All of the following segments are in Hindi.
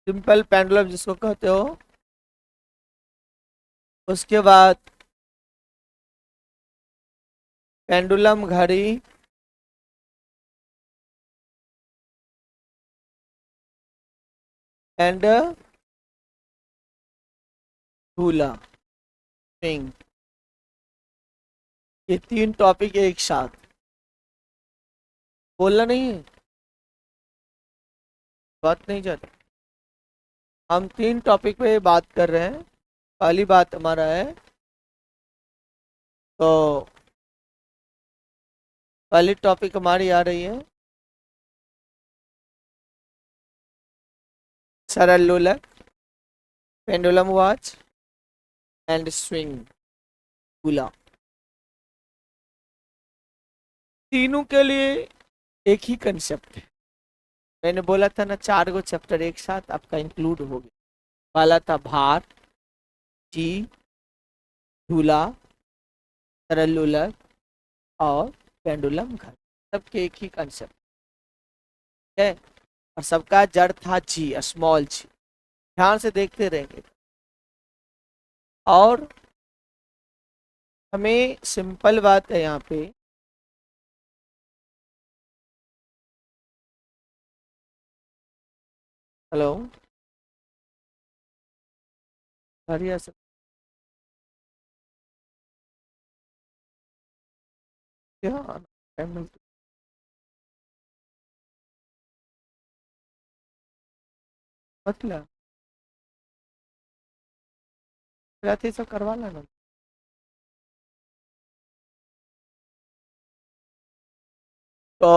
सिंपल पेंडुलम जिसको कहते हो। उसके बाद पेंडुलम घड़ी, एंड झूला, स्विंग। ये 3 टॉपिक एक साथ बोलना नहीं है, बात नहीं जाती। हम 3 टॉपिक पे बात कर रहे हैं। पहली बात हमारा है, तो पहली टॉपिक हमारी आ रही है सरल लोलक, पेंडुलम वॉच एंड स्विंग, झूला। तीनों के लिए एक ही कंसेप्ट है। मैंने बोला था ना 4 गो चैप्टर एक साथ आपका इंक्लूड हो गया। पहला था भार, जी, झूला, सरल लोलक और पेंडुलम घर। सबके एक ही कंसेप्ट है, और सबका जड़ था जी, स्मॉल जी। ध्यान से देखते रहेंगे। और हमें सिंपल बात है यहाँ पे, हेलो, बढ़िया से क्या मतलब रहते सब करवा लेना। तो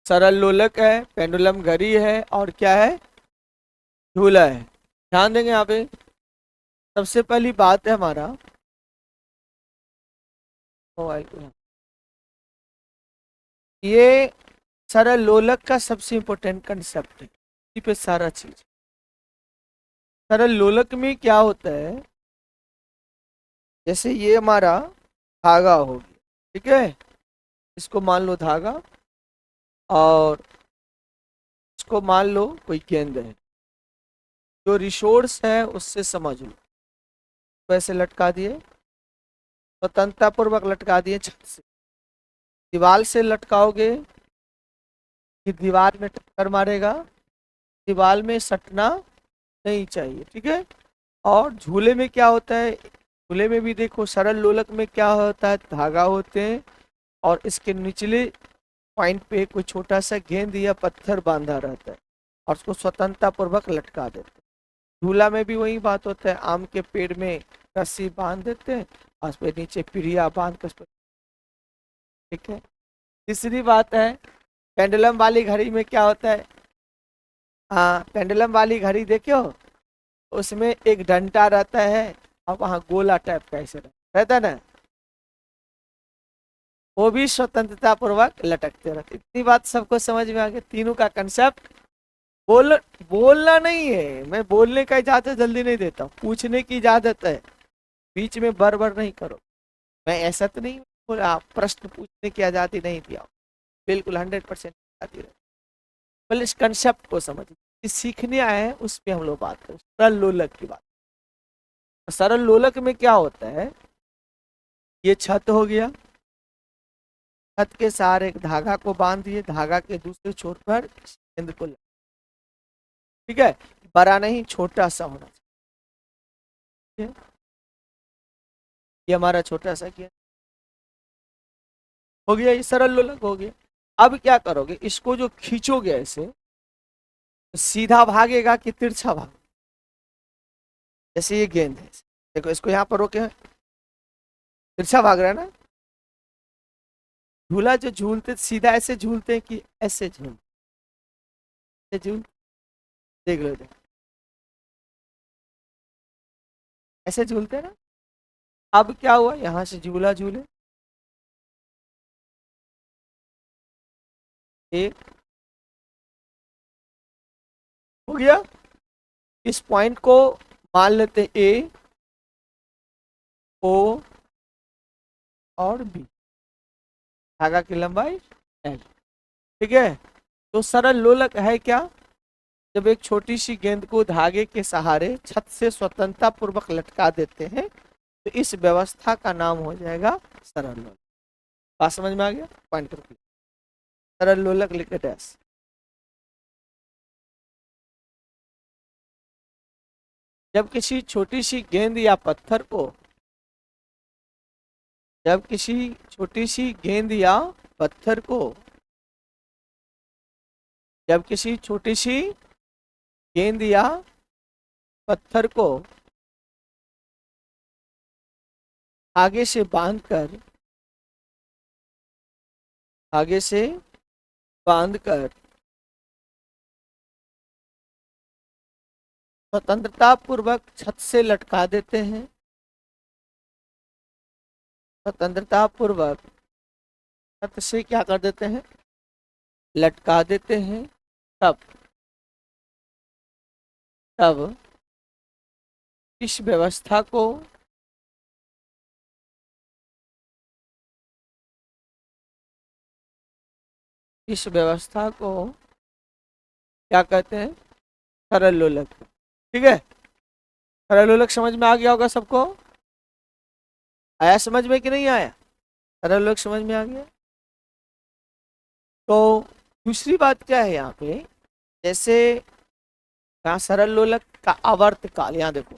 सरल लोलक है, पेंडुलम घड़ी है, और क्या है, झूला है। ध्यान देंगे यहाँ पे। सबसे पहली बात है हमारा मोबाइल को, ये सरल लोलक का सबसे इम्पोर्टेंट कंसेप्ट है, इसी पे सारा चीज। सरल लोलक में क्या होता है, जैसे ये हमारा धागा हो गया, ठीक है, इसको मान लो धागा, और इसको मान लो कोई गेंद है। जो रिसोर्स है उससे समझ लो, वैसे लटका दिए, स्वतंत्रता पूर्वक लटका दिए छत से। दीवार से लटकाओगे कि दीवार में टक्कर मारेगा, दीवार में सटना नहीं चाहिए, ठीक है। और झूले में क्या होता है, झूले में भी देखो सरल लोलक में क्या होता है, धागा होते हैं और इसके निचले पॉइंट पे कोई छोटा सा गेंद या पत्थर बांधा रहता है और उसको स्वतंत्रता पूर्वक लटका देते हैं। झूला में भी वही बात होता है, आम के पेड़ में रस्सी बांध देते हैं और उस पर नीचे पिड़िया बांध कर, ठीक है। तीसरी बात है, पेंडुलम वाली घड़ी में क्या होता है, हाँ, पेंडुलम वाली घड़ी देखो, उसमें एक डंडा रहता है और वहाँ गोला टाइप का ऐसे रहता है ना, वो भी स्वतंत्रता पूर्वक लटकते रहते। इतनी बात सबको समझ में आ गई, तीनों का कंसेप्ट। बोल बोलना नहीं है, मैं बोलने का इजाजत जल्दी नहीं देता हूँ, पूछने की इजाजत है, बीच में बरबर नहीं करो। मैं ऐसा तो नहीं बोला, प्रश्न पूछने की आजादी नहीं दिया, बिल्कुल 100% आजादी रहे। पहले इस कंसेप्ट को समझिए, इस सीखने आए हैं उस पर हम लोग बात करें, सरल लोलक की बात। सरल लोलक में क्या होता है, ये छत हो गया, छत के सहारे एक धागा को बांध दिए, धागा के दूसरे छोर पर गेंद को ठीक है, बड़ा नहीं छोटा सा होना चाहिए, ये हमारा छोटा सा गेंद हो गया, ये सरल लोलक हो गया। अब क्या करोगे, इसको जो खींचोगे ऐसे, तो सीधा भागेगा कि तिरछा भाग, जैसे ये गेंद है, देखो इसको यहाँ पर रोके तिरछा भाग रहा है ना। झूला जो झूलते सीधा ऐसे झूलते हैं कि ऐसे झूल, देख लो देख, ऐसे झूलते हैं ना। अब क्या हुआ, यहाँ से झूला झूले, एक हो गया, इस पॉइंट को मान लेते ए, ओ और बी, धागा की लंबाई एल, ठीक है। तो सरल लोलक है क्या, जब एक छोटी सी गेंद को धागे के सहारे छत से स्वतंत्रता पूर्वक लटका देते हैं तो इस व्यवस्था का नाम हो जाएगा सरल लोलक। बात समझ में आ गया? पॉइंट करके सरल लोलक लिखे डैश। जब किसी छोटी सी गेंद या पत्थर को जब किसी छोटी सी गेंद या पत्थर को जब किसी छोटी सी गेंद या पत्थर को आगे से बांधकर स्वतंत्रता पूर्वक छत से लटका देते हैं, स्वतंत्रता पूर्वक छत से क्या कर देते हैं? लटका देते हैं। तब इस व्यवस्था को क्या कहते हैं? सरल लोलक। ठीक है, सरल लोलक समझ में आ गया होगा सबको? आया समझ में कि नहीं आया? सरल लोलक समझ में आ गया। तो दूसरी बात क्या है यहाँ पे, जैसे यहाँ सरल लोलक का आवर्त काल, यहाँ देखो,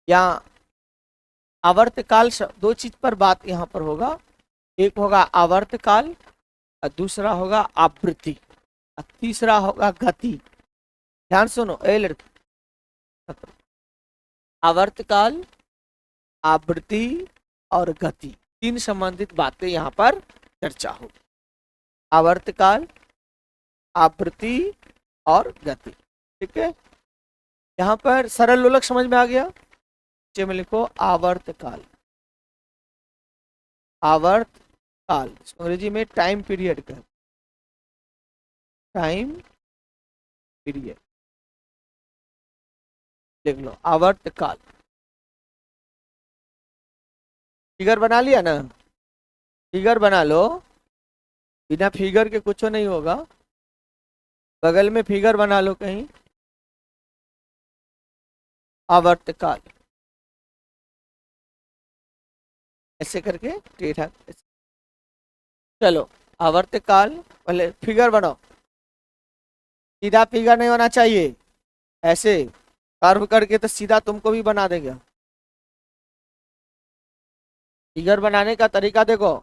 यहाँ आवर्त काल दो चीज पर बात यहाँ पर होगा। एक होगा आवर्त काल और दूसरा होगा आवृत्ति और तीसरा होगा गति। ध्यान सुनो ए लड़के, आवर्त काल, आवृत्ति और गति, तीन संबंधित बातें यहाँ पर चर्चा होगी। आवर्त काल, आवृत्ति और गति। ठीक है, यहाँ पर सरल लोलक समझ में आ गया? में लिखो आवर्त काल। आवर्त काल अंग्रेजी में टाइम पीरियड का, टाइम पीरियड लिख लो, आवर्त काल। फिगर बना लिया ना? फिगर बना लो, बिना फिगर के कुछ नहीं होगा। बगल में फिगर बना लो कहीं, आवर्त काल ऐसे करके टेढ़ा। चलो आवर्त काल, पहले फिगर बनाओ, सीधा फिगर नहीं होना चाहिए, ऐसे कर्व करके तो सीधा तुमको भी बना देगा। फिगर बनाने का तरीका देखो,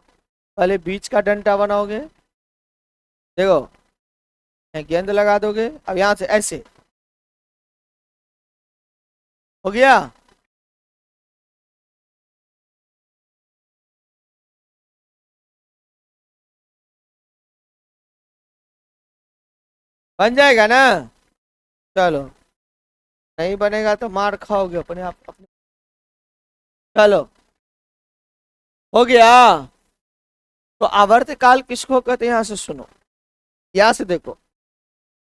पहले बीच का डंडा बनाओगे, देखो गेंद लगा दोगे, अब यहां से ऐसे हो गया। बन जाएगा ना? चलो, नहीं बनेगा तो मार खाओगे अपने आप अपने। चलो हो गया। तो आवर्त काल किसको कहते हैं? यहां से सुनो, यहां से देखो,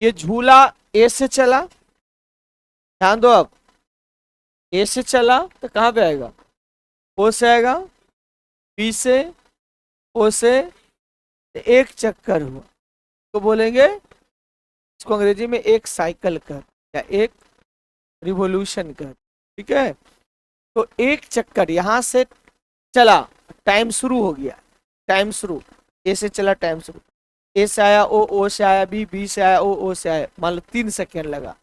ये झूला ए से चला, ध्यान दो, अब ए से चला तो कहां पे आएगा? ओ से आएगा, बी से, ओ से, एक चक्कर हुआ तो बोलेंगे इसको अंग्रेजी में एक साइकिल कर या एक रिवॉल्यूशन कर। ठीक है, तो एक चक्कर यहां से चला, टाइम शुरू हो गया, टाइम शुरू, ए से चला, टाइम शुरू, ए से आया ओ, ओ से आया बी, बी से आया ओ, ओ से आया, मान लो 3 सेकेंड लगा,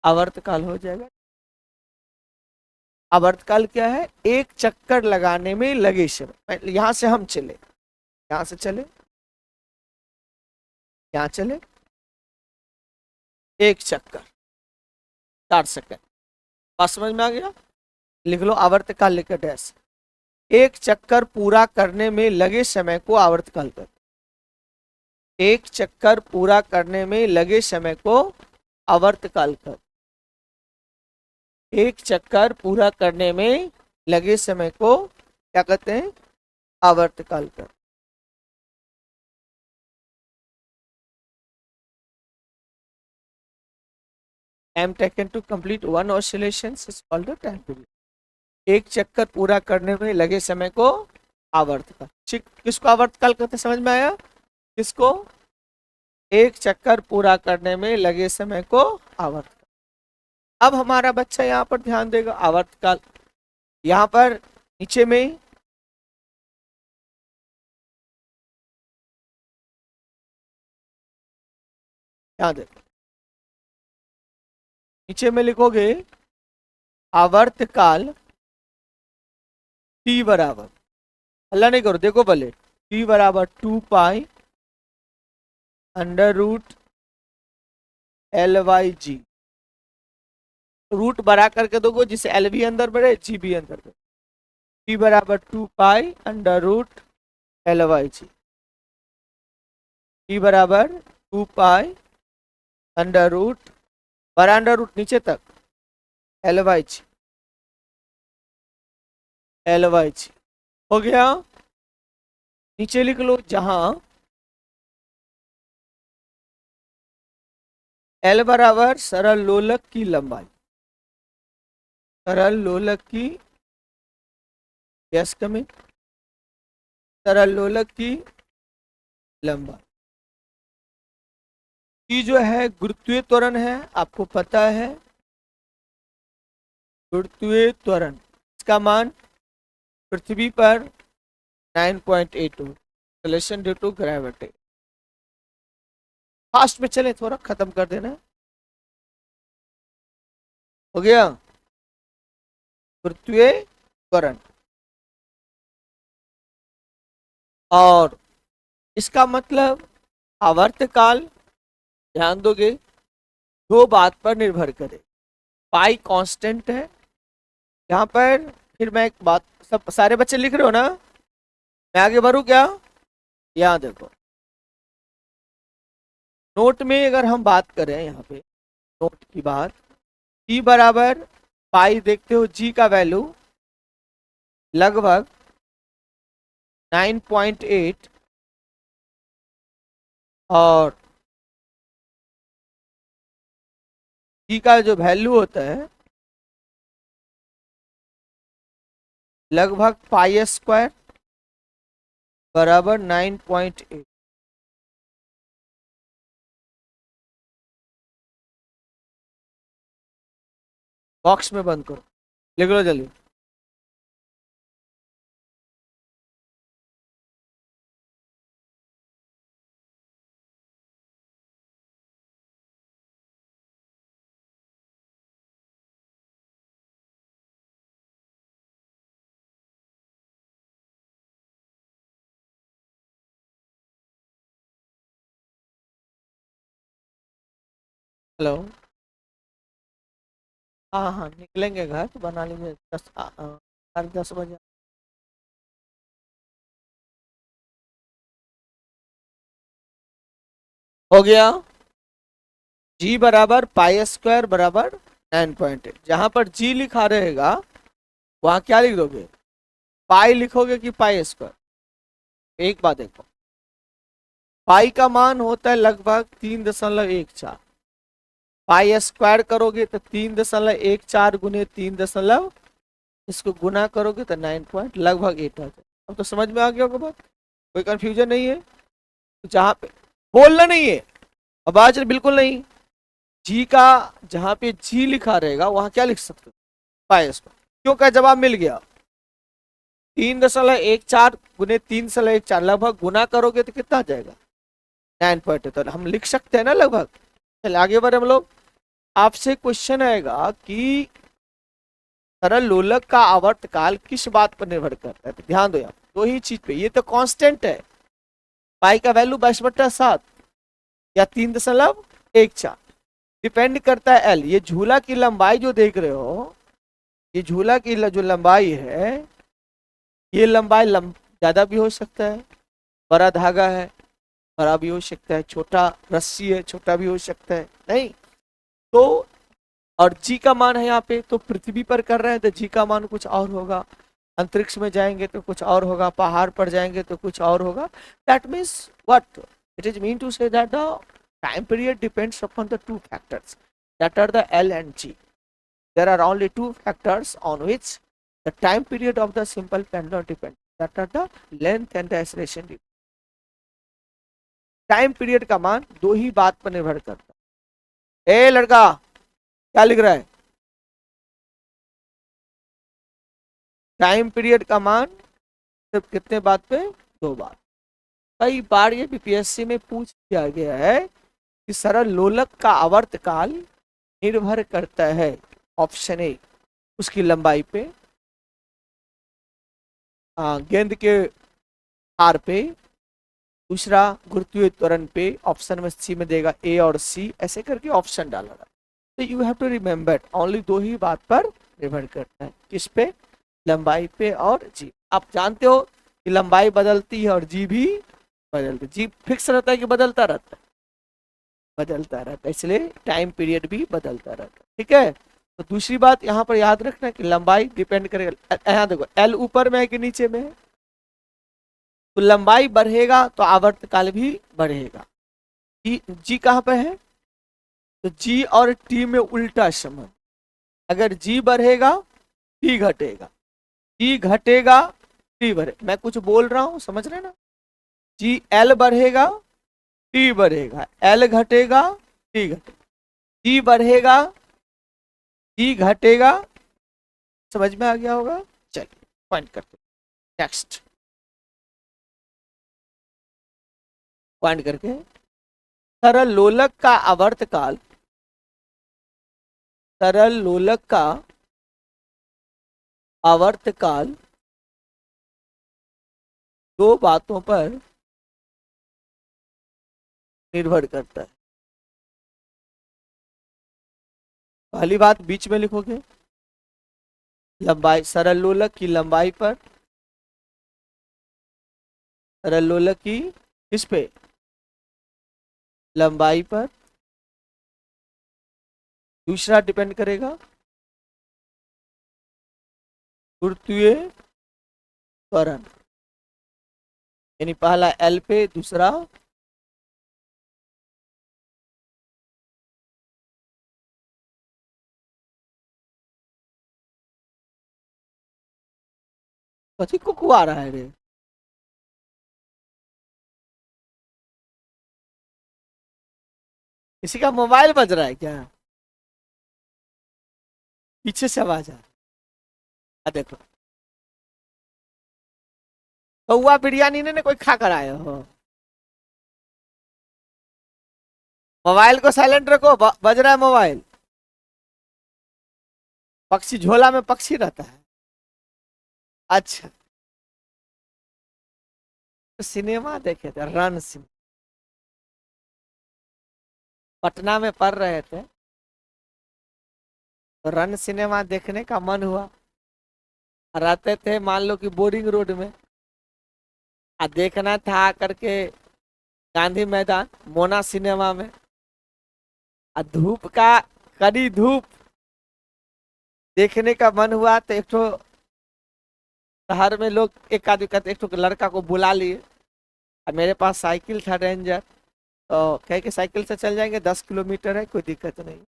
आवर्तकाल हो जाएगा। आवर्तकाल क्या है? एक चक्कर लगाने में लगे समय। यहां से हम चले, यहां से चले, यहां चले, एक चक्कर 4 सेकेंड। बात समझ में आ गया? लिख लो आवर्तकाल, लिख डैश। एक चक्कर पूरा करने में लगे समय को आवर्तकाल कहते हैं। एक चक्कर पूरा करने में लगे समय को आवर्तकाल कहते हैं। एक चक्कर पूरा करने में लगे समय को क्या कहते हैं? आवर्तकाल कहते हैं। Time taken to complete one oscillation is called the time period. एक चक्कर पूरा करने में लगे समय को आवर्तकाल। किसको आवर्तकाल कहते हैं? समझ में आया? किसको? एक चक्कर पूरा करने में लगे समय को आवर्त। अब हमारा बच्चा यहाँ पर ध्यान देगा, आवर्तकाल यहाँ पर नीचे में ध्यान दे, नीचे में लिखोगे आवर्तकाल टी बराबर, हल्ला नहीं करो, देखो पहले, टी बराबर 2 पाई √ LYG, रूट बड़ा करके दोगे जिससे एल भी अंदर बढ़े जी भी अंदर बढ़े। टी बराबर 2 पाई √ LYG, टी बराबर 2 पाई √ बड़ा अंडर रूट नीचे तक LYG हो गया। नीचे लिख लो जहां L बराबर सरल लोलक की लंबाई, सरल लोलक की, यस कमिंग, सरल लोलक की लंबाई की जो है गुरुत्वीय त्वरण है, आपको पता है गुरुत्वीय त्वरण, इसका मान पृथ्वी पर 9.82 relation due to gravity. Fast में चले, थोड़ा खत्म कर देना, हो गया गुरुत्वीय त्वरण। और इसका मतलब आवर्तकाल ध्यान दोगे दो बात पर निर्भर करे, पाई कांस्टेंट है यहाँ पर। फिर मैं एक बात, सब सारे बच्चे लिख रहे हो ना, मैं आगे बढ़ू क्या? यहाँ देखो नोट में अगर हम बात करें, यहाँ पे नोट की बात, जी बराबर पाई, देखते हो जी का वैल्यू लगभग 9.8 और जी का जो वैल्यू होता है लगभग पाई स्क्वायर बराबर 9.8। बॉक्स में बंद करो, लिख लो जल्दी। हेलो, हाँ हाँ निकलेंगे घर तो बना लीजिए 10 10 बजे। हो गया, जी बराबर पाई स्क्वायर बराबर 9.8। जहां पर जी लिखा रहेगा वहां क्या लिख दोगे, पाई लिखोगे कि पाई स्क्वायर? एक बात देखो, पाई का मान होता है लगभग 3.14, पाई स्क्वायर करोगे तो 3.14 गुने 3, इसको गुना करोगे तो 9 पॉइंट लगभग 8 आ जाए। अब तो समझ में आ गया होगा बात, कोई कंफ्यूजन नहीं है? तो जहां पे बोलना नहीं है, आवाज बिल्कुल नहीं, जी का जहां पे जी लिखा रहेगा वहां क्या लिख सकते हो, पाई स्क्वायर। क्यों का जवाब मिल गया, 3.14 गुने 3.14 लगभग गुना करोगे तो कितना आ जाएगा 9 पॉइंट। तो हम लिख सकते हैं ना लगभग। चलिए आगे बढ़े हम लोग। आपसे क्वेश्चन आएगा कि सरल लोलक का आवर्तकाल किस बात पर निर्भर करता है, तो ध्यान दो आप दो ही चीज पे, ये तो कांस्टेंट है, पाई का वैल्यू 22/7 या 3.14, डिपेंड करता है एल। ये झूला की लंबाई जो देख रहे हो, ये झूला की जो लंबाई है, ये लंबाई ज्यादा भी हो सकता है, बड़ा धागा है बड़ा भी हो सकता है, छोटा रस्सी है छोटा भी हो सकता है, नहीं तो। और जी का मान है यहाँ पे, तो पृथ्वी पर कर रहे हैं तो जी का मान कुछ और होगा, अंतरिक्ष में जाएंगे तो कुछ और होगा, पहाड़ पर जाएंगे तो कुछ और होगा। That means what it is mean to say that the time period depends upon the two factors that are the L and G. There are only two factors on which the time period of the simple pendulum depends, that are the length and the acceleration. Time period का मान दो ही बात पर निर्भर करता है। ए लड़का क्या लिख रहा है? टाइम पीरियड का मान सिर्फ कितने बात पे? दो बात। कई बार ये बीपीएससी में पूछ दिया गया है कि सरल लोलक का आवर्तकाल निर्भर करता है ऑप्शन ए उसकी लंबाई पे, गेंद के हार पे, दूसरा गुरुत्वीय त्वरण पे, ऑप्शन में सी में देगा ए और सी, ऐसे करके ऑप्शन डाला था। तो you have to remember only दो ही बात पर निर्भर करता है, किस पे? लंबाई पे और जी। आप जानते हो कि लंबाई बदलती है और जी भी बदलती है। जी फिक्स रहता है कि बदलता रहता है? बदलता रहता है, इसलिए टाइम पीरियड भी बदलता रहता है। ठीक है, तो दूसरी बात यहाँ पर याद रखना कि लंबाई डिपेंड करेगा। यहाँ देखो एल ऊपर में है कि नीचे में है, तो लंबाई बढ़ेगा तो आवर्तकाल भी बढ़ेगा। जी कहाँ पे है? तो जी और टी में उल्टा संबंध। अगर जी बढ़ेगा टी घटेगा, जी घटेगा टी बढ़े। मैं कुछ बोल रहा हूँ, समझ रहे ना? जी एल बढ़ेगा टी बढ़ेगा, एल घटेगा टी घटेगा, जी बढ़ेगा जी घटेगा। समझ में आ गया होगा? चलिए पॉइंट करते नेक्स्ट पॉइंट करके। सरल लोलक का आवर्तकाल, सरल लोलक का आवर्तकाल दो बातों पर निर्भर करता है। पहली बात बीच में लिखोगे, लंबाई, सरल लोलक की लंबाई पर, सरल लोलक की किस पे? लंबाई पर। दूसरा डिपेंड करेगा गुरुत्वीय त्वरण, यानी पहला एल पे, दूसरा कथी को आ रहा है रे? किसी का मोबाइल बज रहा है क्या? पीछे से आवाज आ रहा है, देखो कौआ बिरयानी ने कोई खा कर आए हो? मोबाइल को साइलेंट रखो, बज रहा है मोबाइल। पक्षी झोला में पक्षी रहता है? अच्छा, तो सिनेमा देखे थे रन सिनेमा, पटना में पढ़ रहे थे, तो रन सिनेमा देखने का मन हुआ। रहते थे मान लो कि बोरिंग रोड में, आ देखना था करके गांधी मैदान मोना सिनेमा में। आ धूप का, कड़ी धूप, देखने का मन हुआ तो एक तो शहर में लोग एक आदमी कहते एक तो लड़का को बुला लिए, और मेरे पास साइकिल था रेंजर, तो कह के साइकिल से चल जाएंगे, 10 किलोमीटर है, कोई दिक्कत नहीं,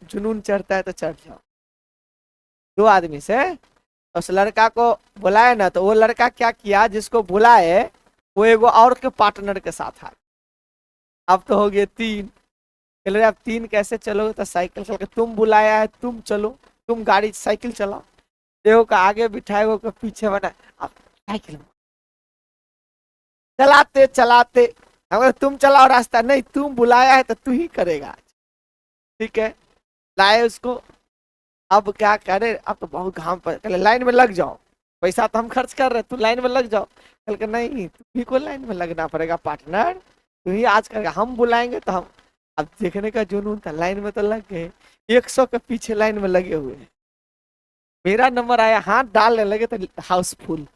जुनून चढ़ता है तो चढ़ जाओ। दो आदमी से उस लड़का को बुलाए ना, तो वो लड़का क्या किया, जिसको बुलाए वो एगो और के पार्टनर के साथ आ। अब तो हो गए तीन। चल रहे अब तीन कैसे चलोगे? तो साइकिल चल के, तुम बुलाया है तुम चलो, तुम गाड़ी साइकिल चलाओ। देखो का आगे बिठाए, वो का पीछे बना, अब साइकिल चलाते चलाते, अगर तुम चलाओ रास्ता, नहीं तुम बुलाया है तो तू ही करेगा। ठीक है, लाए उसको। अब क्या करे, अब तो बहुत घाम पर, कल लाइन में लग जाओ, पैसा तो हम खर्च कर रहे, तू लाइन में लग जाओ। कल के नहीं, तुम्ही को लाइन में लगना पड़ेगा पार्टनर, तू ही आज करेगा, हम बुलाएंगे तो हम। अब देखने का जुनून था, लाइन में तो लग गए, 100 के पीछे लाइन में लगे हुए हैं। मेरा नंबर आया, हाथ डालने लगे तो हाउसफुल,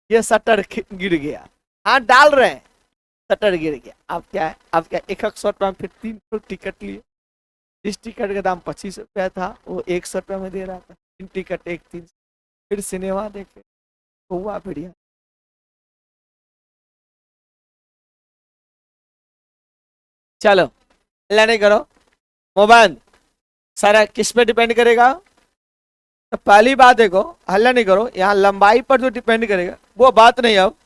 ये शटर गिर गया, हाथ डाल रहे हैं, शटर गिर गया। अब क्या है, अब क्या, 100 रुपया में फिर 3 टिकट लिए। इस टिकट का दाम 25 रुपया था, वो 100 रुपया में दे रहा था, 3 टिकट, एक 3। फिर सिनेमा देखे, हुआ बढ़िया। चलो हल्ला नहीं करो, मोबाइल सारा किस पे डिपेंड करेगा? तो पहली बात देखो, हल्ला नहीं करो, यहाँ लंबाई पर जो डिपेंड करेगा वो बात नहीं। अब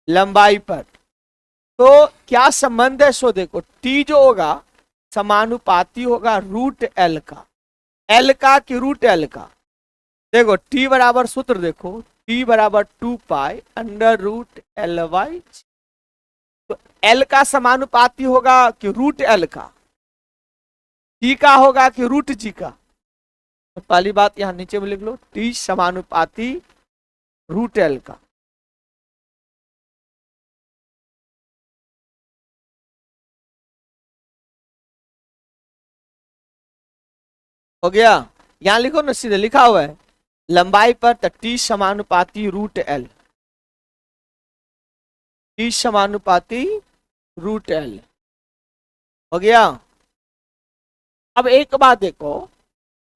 लंबाई पर, तो क्या संबंध है, सो देखो टी जो होगा समानुपाती होगा रूट एल का, एल का कि रूट एल का। देखो टी बराबर सूत्र देखो, टी बराबर 2 pi under root L y. तो एल का समानुपाती होगा कि रूट एल का, टी का होगा कि रूट जी का। तो पहली बात यहां नीचे में लिख लो, टी समानुपाती रूट एल का। हो गया, यहां लिखो ना, सीधे लिखा हुआ है लंबाई पर तो टी समानुपाती रूट एल, टी समानुपाती रूट एल। हो गया। अब एक बात देखो,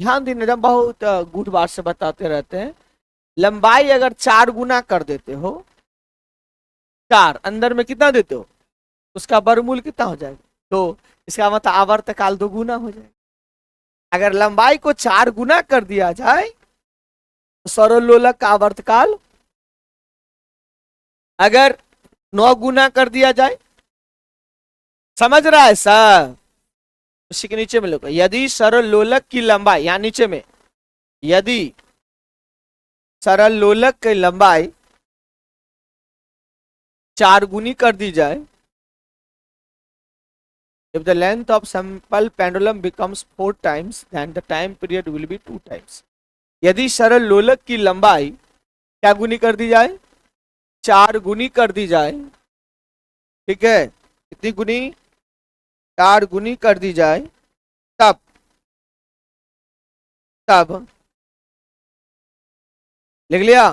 ध्यान देने जब बहुत गुड बात से बताते रहते हैं, लंबाई अगर 4 गुना कर देते हो, 4 अंदर में कितना देते हो, उसका वर्गमूल कितना हो जाएगा, तो इसका मतलब आवर्तकाल 2 गुना हो जाएगा। अगर लंबाई को 4 गुना कर दिया जाए तो सरल लोलक का आवर्तकाल, अगर 9 गुना कर दिया जाए, समझ रहा है सर, उसी के नीचे में लिखो, यदि सरल लोलक की लंबाई, यहां नीचे में, यदि सरल लोलक की लंबाई 4 गुनी कर दी जाए, if the length of simple pendulum becomes 4 times then the time period will be 2 times। यदि सरल लोलक की लंबाई क्या गुनी कर दी जाए, 4 गुनी कर दी जाए, ठीक है, कितनी गुनी, 4 गुनी कर दी जाए, तब तब लिख लिया,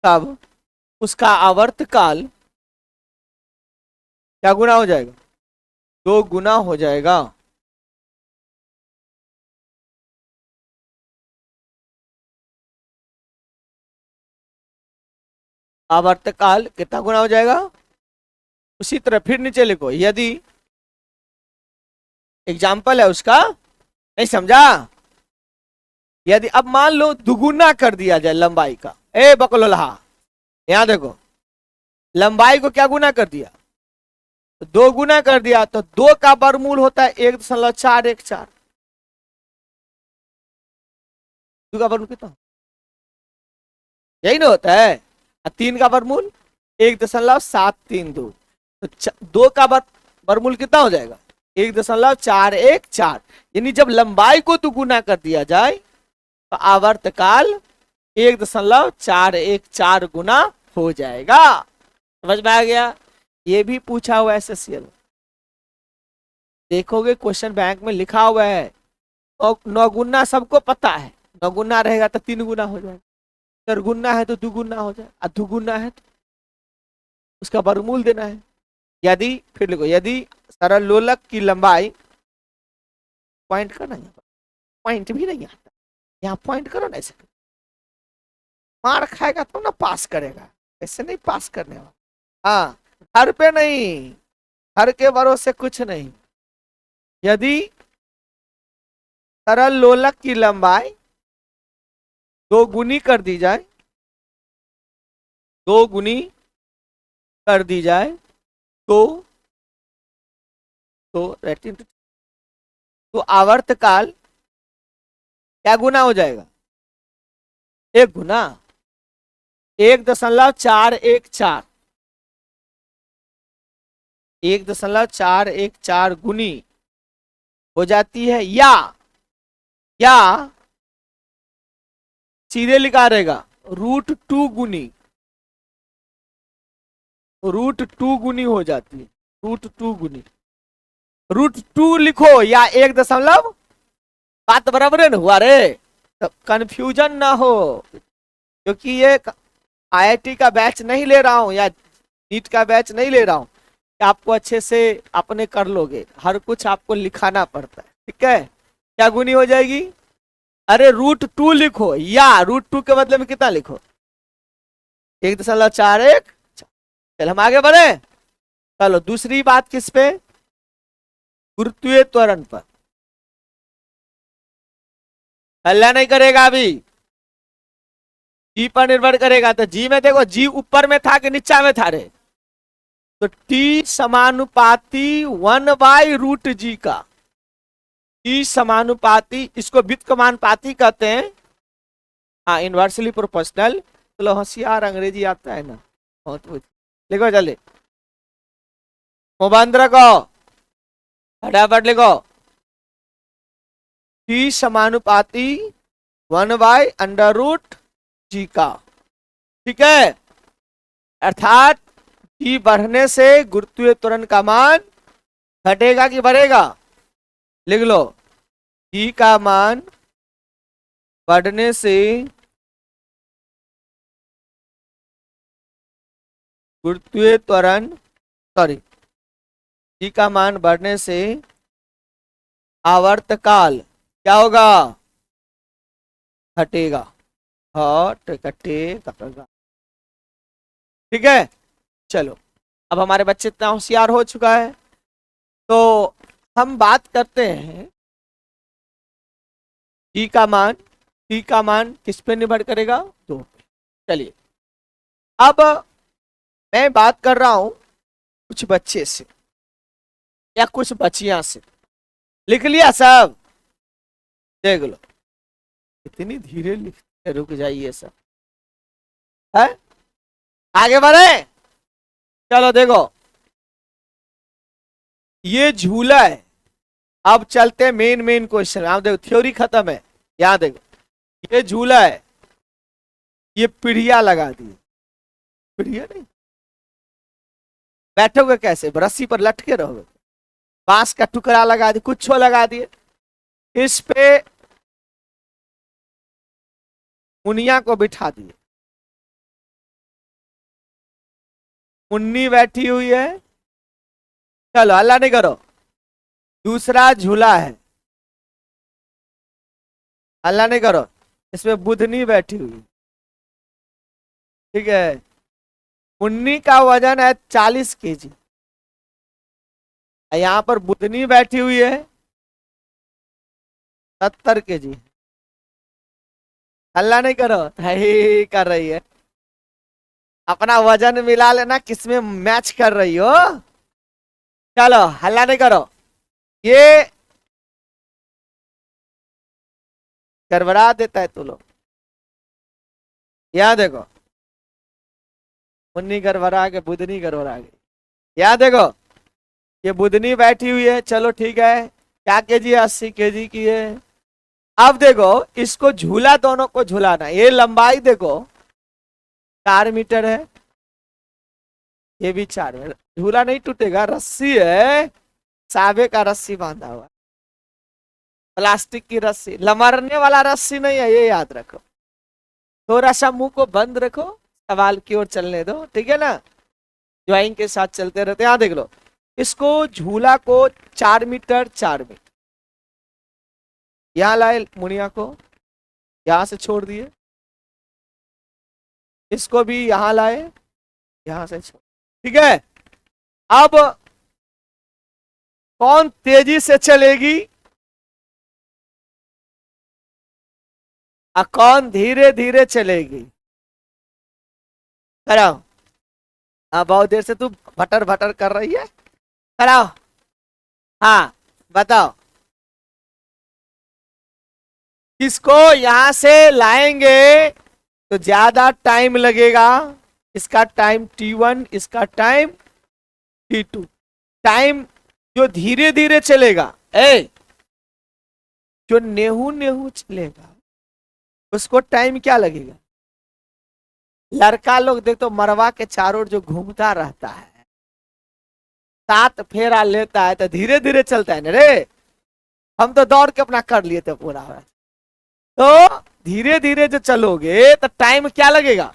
तब उसका आवर्तकाल क्या गुना हो जाएगा, 2 गुना हो जाएगा। आवर्तकाल कितना गुना हो जाएगा, उसी तरह फिर नीचे लिखो, यदि एग्जाम्पल है उसका, नहीं समझा, यदि अब मान लो 2 गुना कर दिया जाए लंबाई का, ए बकलोल्हा, यहां देखो, लंबाई को क्या गुना कर दिया, 2 गुना कर दिया, तो 2 का वर्गमूल होता है 1.414, 2 का वर्गमूल कितना, यही ना होता है, 3 का वर्गमूल 1.732, तो 2 का वर्गमूल कितना हो जाएगा, 1.414। यानी जब लंबाई को 2 गुना कर दिया जाए तो आवर्तकाल 1.414 हो जाएगा। समझ में आ गया, ये भी पूछा हुआ है एसएससीएल, देखोगे क्वेश्चन बैंक में लिखा हुआ है, 9 गुना सबको पता है, 9 गुना रहेगा तो 3 गुना हो जाएगा, 4 गुना है तो 2 गुना हो जाए, और 2 गुना है तो उसका वर्गमूल देना है। यदि फिर लिखो, यदि सरल लोलक की लंबाई, पॉइंट करना, पॉइंट भी नहीं आता, यहाँ पॉइंट करो ना, ऐसे मार खाएगा तो ना पास करेगा, ऐसे नहीं पास करने वाला। हाँ, घर पे नहीं, घर के भरोसे कुछ नहीं। यदि सरल लोलक की लंबाई 2 गुनी कर दी जाए, 2 गुनी कर दी जाए, तो तो आवर्तकाल क्या गुना हो जाएगा, 1 गुना, 1.414, 1.414 गुनी हो जाती है, या सीधे लिखा रहेगा √2 गुनी, √2 गुनी हो जाती है, √2 गुनी, √2 लिखो या 1 दशमलव, बात बराबर है ना हुआ रे, तो कंफ्यूजन ना हो, क्योंकि ये आईआईटी का बैच नहीं ले रहा हूं या नीट का बैच नहीं ले रहा हूं कि आपको अच्छे से अपने कर लोगे, हर कुछ आपको लिखाना पड़ता है, ठीक है। क्या गुनी हो जाएगी, अरे √2 लिखो, या √2 के मतलब में कितना लिखो, 1.41। चल हम आगे बढ़े, चलो दूसरी बात किस पे, गुरुत्वीय त्वरण पर। हल्ला नहीं करेगा अभी, जी पर निर्भर करेगा, तो जी में देखो, जी ऊपर में था कि नीचा में था रे, तो टी समानुपाती 1/√g का, टी समानुपाती, इसको व्युत्क्रमानुपाती कहते हैं। हाँ, इनवर्सली प्रोपोर्शनल। चलो होशियार, अंग्रेजी आता है ना बहुत कुछ। लिखो जल्दी, बंद रखो, फटाफट लिखो। टी समानुपाती 1/√g का, ठीक है। अर्थात टी बढ़ने से गुरुत्वीय त्वरण का मान घटेगा कि बढ़ेगा? लिख लो, टी का मान बढ़ने से गुरुत्वीय त्वरण, सॉरी, टी का मान बढ़ने से आवर्तकाल क्या होगा? घटेगा। घटेगा, ठीक है। चलो, अब हमारे बच्चे इतना होशियार हो चुका है, तो हम बात करते हैं टी का मान। टी का मान किस पे निर्भर करेगा? 2 पे। चलिए, अब मैं बात कर रहा हूं कुछ बच्चे से या कुछ बच्चियां से। लिख लिया सब? देख लो, इतनी धीरे लिखते, रुक जाइए सब, है आगे बढ़े। चलो देखो, ये झूला है। अब चलते मेन क्वेश्चन। आप देखो, थ्योरी खत्म है, यहां देखो, ये झूला है, ये पीढ़िया लगा दी, पीढ़िया नहीं, बैठोगे कैसे? रस्सी पर लटके रहोगे। बांस का टुकड़ा लगा दिए, कुछ लगा दिए, इस पे मुनिया को बिठा दिए, मुन्नी बैठी हुई है। चलो, हल्ला नहीं करो। दूसरा झूला है, हल्ला नहीं करो, इसमें बुधनी बैठी हुई, ठीक है। मुन्नी का वजन है 40 kg, यहां पर बुधनी बैठी हुई है 70 kg। हल्ला नहीं करो, ही कर रही है, अपना वजन मिला लेना, किसमें मैच कर रही हो। चलो, हल्ला नहीं करो। ये गड़बड़ा देता है तू लोग। यहां देखो, मुन्नी गड़बड़ा के बुधनी गड़बड़ा गई। यहां देखो, ये बुधनी बैठी हुई है, चलो ठीक है, क्या केजी? 80 kg की है। अब देखो, इसको झूला, दोनों को झूलाना। ये लंबाई देखो 4 मीटर है, ये भी 4 मीटर। झूला नहीं टूटेगा, रस्सी है, साबे का रस्सी बांधा हुआ, प्लास्टिक की रस्सी, लमरने वाला रस्सी नहीं है, ये याद रखो। थोड़ा सा मुंह को बंद रखो, सवाल की ओर चलने दो, ठीक है ना। ड्राइंग के साथ चलते रहते। यहां देख लो, इसको झूला को 4 मीटर 4 मीटर, यहां लाए मुनिया को, यहां से छोड़ दिए, इसको भी यहां लाए, यहां से छोड़, ठीक है। अब कौन तेजी से चलेगी और कौन धीरे धीरे चलेगी? कराओ। हाँ, बहुत देर से तू भटर भटर कर रही है, कराओ। हाँ, बताओ, किसको यहां से लाएंगे तो ज्यादा टाइम लगेगा? इसका टाइम T1, इसका टाइम T2। टाइम जो धीरे धीरे चलेगा, जो नेहू नेहू चलेगा, उसको टाइम क्या लगेगा? लड़का लोग देख तो मरवा के चारों ओर जो घूमता रहता है, 7 फेरा लेता है, तो धीरे धीरे चलता है ना रे। हम तो दौड़ के अपना कर लिए थे पूरा। तो धीरे धीरे जो चलोगे तो टाइम क्या लगेगा?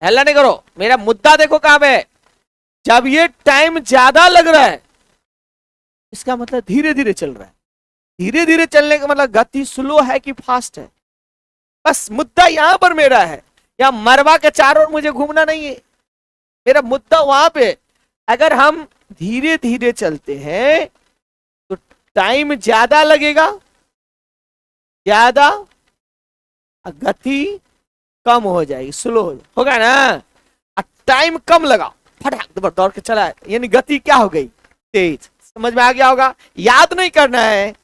हल्ला नहीं करो, मेरा मुद्दा देखो कहां पे। जब ये टाइम ज्यादा लग रहा है, इसका मतलब धीरे धीरे चल रहा है। धीरे धीरे चलने का मतलब गति स्लो है कि फास्ट है? बस मुद्दा यहां पर मेरा है, या मरवा के चारों ओर मुझे घूमना नहीं है। मेरा मुद्दा वहां पे, अगर हम धीरे धीरे चलते हैं तो टाइम ज्यादा लगेगा, ज्यादा, गति कम हो जाएगी, स्लो होगा ना। टाइम कम लगाओ, फटाक दौड़ के चला, यानी गति क्या हो गई, तेज। समझ में आ गया होगा। याद नहीं करना है,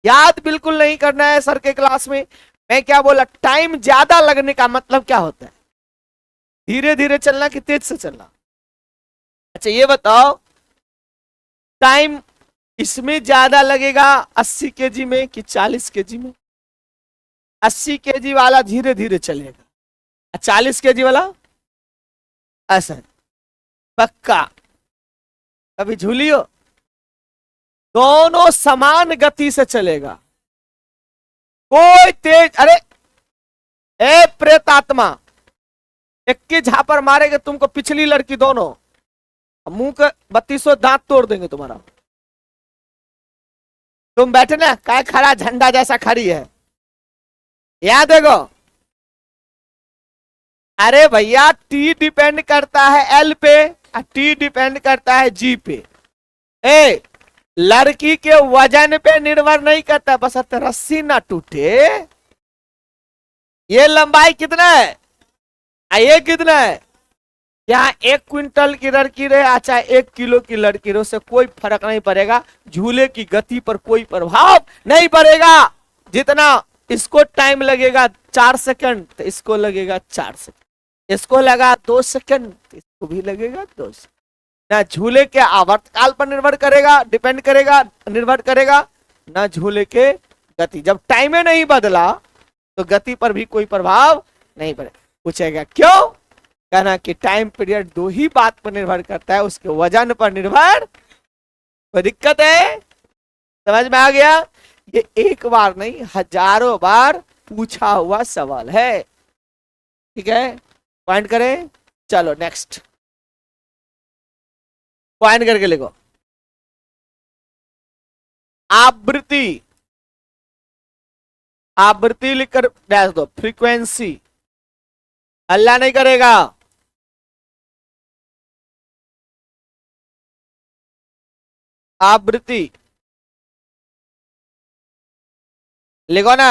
याद बिल्कुल नहीं करना है सर के क्लास में। मैं क्या बोला, टाइम ज्यादा लगने का मतलब क्या होता है, धीरे धीरे चलना कि तेज से चलना। अच्छा ये बताओ, टाइम इसमें ज्यादा लगेगा 80 केजी में कि 40 केजी में? 80 केजी वाला धीरे धीरे चलेगा, 40 केजी वाला ऐसा पक्का। कभी झूलियो, दोनों समान गति से चलेगा, कोई तेज। अरे ए प्रेतात्मा, एक के झापर मारेंगे तुमको, पिछली लड़की दोनों, मुंह का 3200 दांत तोड़ देंगे तुम्हारा। तुम बैठे ना, काय खड़ा झंडा जैसा खड़ी है, याद देखो। अरे भैया टी डिपेंड करता है एल पे, टी डिपेंड करता है जी पे। ए लड़की के वजन पे निर्भर नहीं करता, बस रस्सी ना टूटे। ये लंबाई कितना है, ये कितना है, यहाँ 1 क्विंटल की लड़की रहे चाहे 1 किलो की लड़की रहे, उससे कोई फर्क नहीं पड़ेगा, झूले की गति पर कोई प्रभाव नहीं पड़ेगा। जितना इसको टाइम लगेगा 4 सेकंड, तो इसको लगेगा 4 सेकंड, इसको लगा 2 सेकंड, तो इसको भी लगेगा 2 सेकंड। ना झूले के आवर्तकाल पर निर्भर करेगा, डिपेंड करेगा, निर्भर करेगा, ना झूले के गति। जब टाइम नहीं बदला तो गति पर भी कोई प्रभाव नहीं पड़ेगा। पूछेगा क्यों, कहना कि टाइम पीरियड 2 ही बात पर निर्भर करता है, उसके वजन पर निर्भर। कोई दिक्कत है, समझ में आ गया? ये एक बार नहीं, हजारों बार पूछा हुआ सवाल है, ठीक है। पॉइंट करें, चलो नेक्स्ट पॉइंट करके लिखो। आवृत्ति, आवृत्ति लिखकर डैश दो, फ्रीक्वेंसी हल्ला नहीं करेगा। आवृत्ति लिखो ना,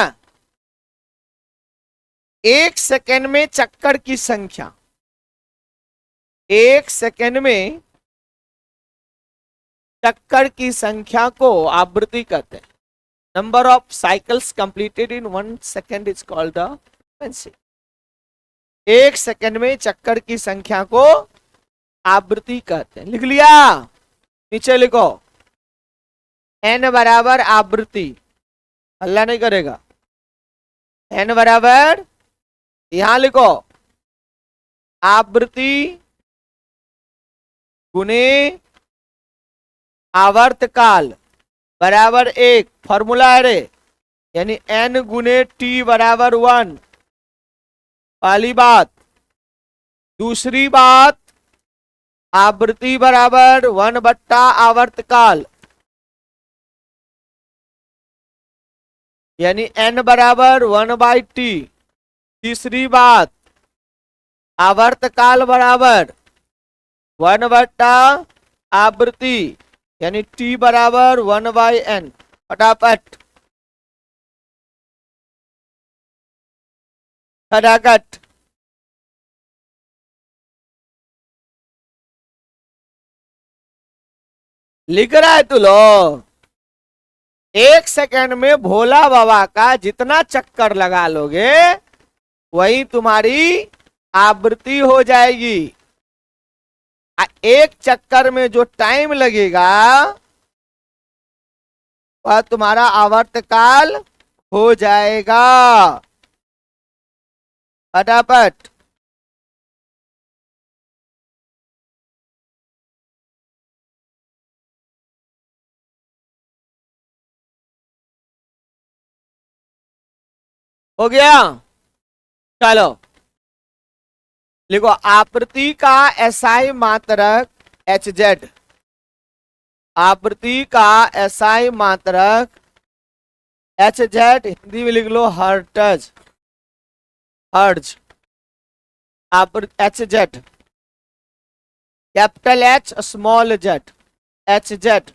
1 सेकेंड में चक्कर की संख्या, 1 सेकेंड में चक्कर की संख्या को आवृत्ति कहते हैं। Number of cycles completed in 1 second is called the frequency. 1 second में चक्कर की संख्या को आवृत्ति कहते हैं। लिख लिया, नीचे लिखो n बराबर आवृत्ति, हल्ला नहीं करेगा, n बराबर, यहां लिखो आवृत्ति गुने आवर्तकाल बराबर 1, फॉर्मूला है रे, यानी n गुने t बराबर 1। पहली बात। दूसरी बात, आवृत्ति बराबर 1 बट्टा आवर्तकाल, यानी n बराबर 1/t। तीसरी बात, आवर्तकाल बराबर 1 बट्टा आवृत्ति, यानी t बराबर 1/n। फटाफट फटाफट, लिख रहा है तू लो। 1 सेकेंड में भोला बाबा का जितना चक्कर लगा लोगे वही तुम्हारी आवृत्ति हो जाएगी। एक चक्कर में जो टाइम लगेगा वह तुम्हारा आवर्तकाल हो जाएगा। फटाफट हो गया, चलो लिखो आवृत्ति का एसआई मात्रक hz, आवृत्ति का एसआई मात्रक hz, हिंदी में लिख लो hertz, hertz, hz, capital H small z, hz।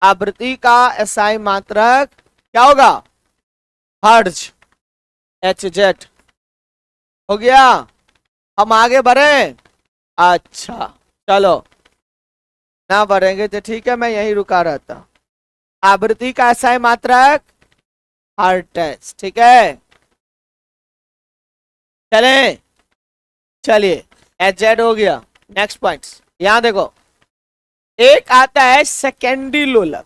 आवृत्ति का एसआई मात्रक क्या होगा, हर्ट्ज, hz। हो गया, हम आगे बढ़े। अच्छा चलो, ना बढ़ेंगे तो ठीक है, मैं यहीं रुका रहता। आवृत्ति का ऐसा है मात्रक हर्ट्ज, ठीक है। चले, चलिए एजेड हो गया। नेक्स्ट पॉइंट, यहां देखो, एक आता है सेकेंडी लोलक।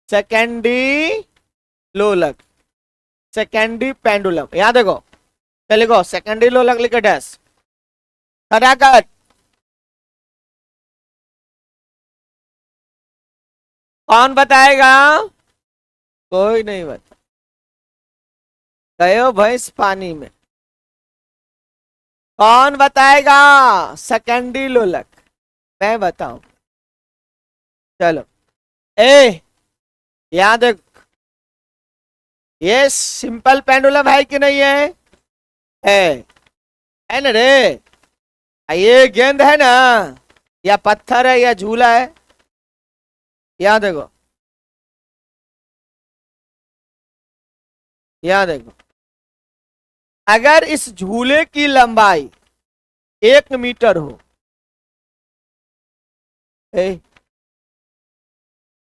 सेकेंडी लोलक, सेकेंडी पेंडुलम, यहां देखो, चलेगो सेकेंडी लोलक लिखे डैश खटाखट। कौन बताएगा? कोई नहीं बता। गयो भैंस पानी में, कौन बताएगा? सेकेंडी लोलक, मैं बताऊं? चलो, ए यहां देख, ये सिंपल पेंडुलम है कि नहीं है? है ना रे? ये गेंद है ना, या पत्थर है या झूला है? यहां देखो, यहां देखो, अगर इस झूले की लंबाई 1 मीटर हो, ए,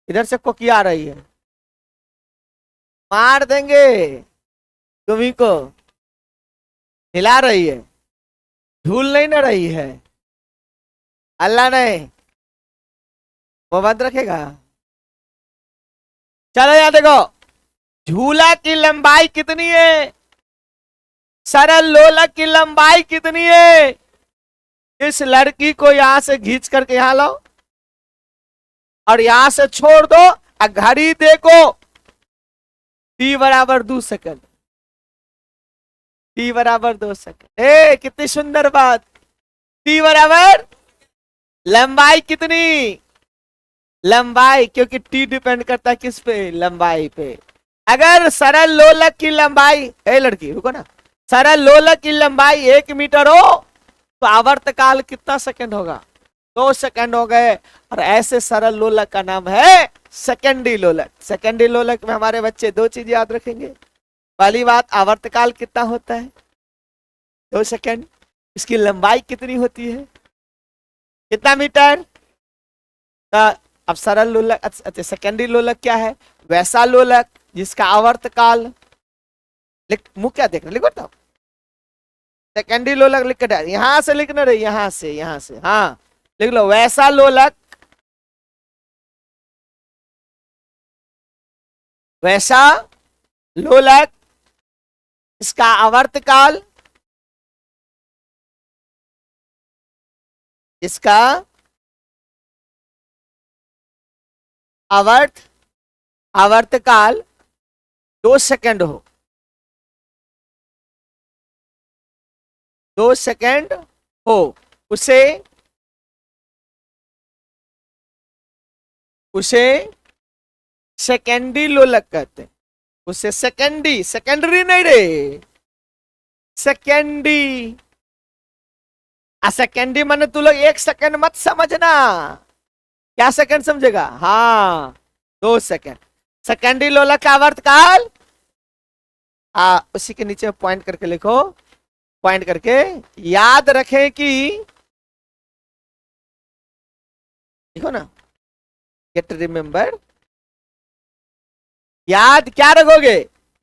इधर से कोकी आ रही है, मार देंगे तुम्ही को। हिला रही है, झूल नहीं ना रही है, अल्लाह ने वो बंद रखेगा। चलो यहां देखो, झूला की लंबाई कितनी है? सरल लोलक की लंबाई कितनी है? इस लड़की को यहां से खींच करके यहां लाओ और यहां से छोड़ दो, और घड़ी देखो, t बराबर 2 सेकंड, t बराबर 2 सेकंड। कितनी सुंदर बात, t बराबर लंबाई कितनी? लंबाई, क्योंकि t डिपेंड करता है किस पे? लंबाई पे। अगर सरल लोलक की लंबाई, लड़की रुको ना, सरल लोलक की लंबाई 1 मीटर हो तो आवर्तकाल कितना सेकंड होगा? 2 सेकंड हो गए। और ऐसे सरल लोलक का नाम है सेकेंडी लोलक। सेकेंडी लोलक में हमारे बच्चे दो चीज याद रखेंगे। पहली बात, आवर्तकाल कितना होता है? 2 सेकंड। इसकी लंबाई कितनी होती है? कितना मीटर? तो अब सरल लोलक, अच्छा सेकेंडरी लोलक क्या है? वैसा लोलक जिसका आवर्तकाल, मुंह क्या देख रहे, लिखो तो सेकेंडरी लोलक लिख कर, यहां से लिखना रही, यहां से, हाँ लिख लो, वैसा लोलक, वैसा लोलक इसका आवर्तकाल, इसका आवर्तकाल 2 सेकंड हो, 2 सेकंड हो, उसे सेकेंडी लोलक कहते हैं। उसे सेकेंडरी नहीं रे, सेकेंडी। सेकेंडी माने तू लोग 1 सेकंड मत समझना, क्या सेकंड समझेगा? हाँ 2 सेकंड। सेकेंडी लोलक का आवर्तकाल, उसी के नीचे पॉइंट करके लिखो, पॉइंट करके याद रखें कि, देखो ना, गेट रिमेंबर, याद क्या रखोगे?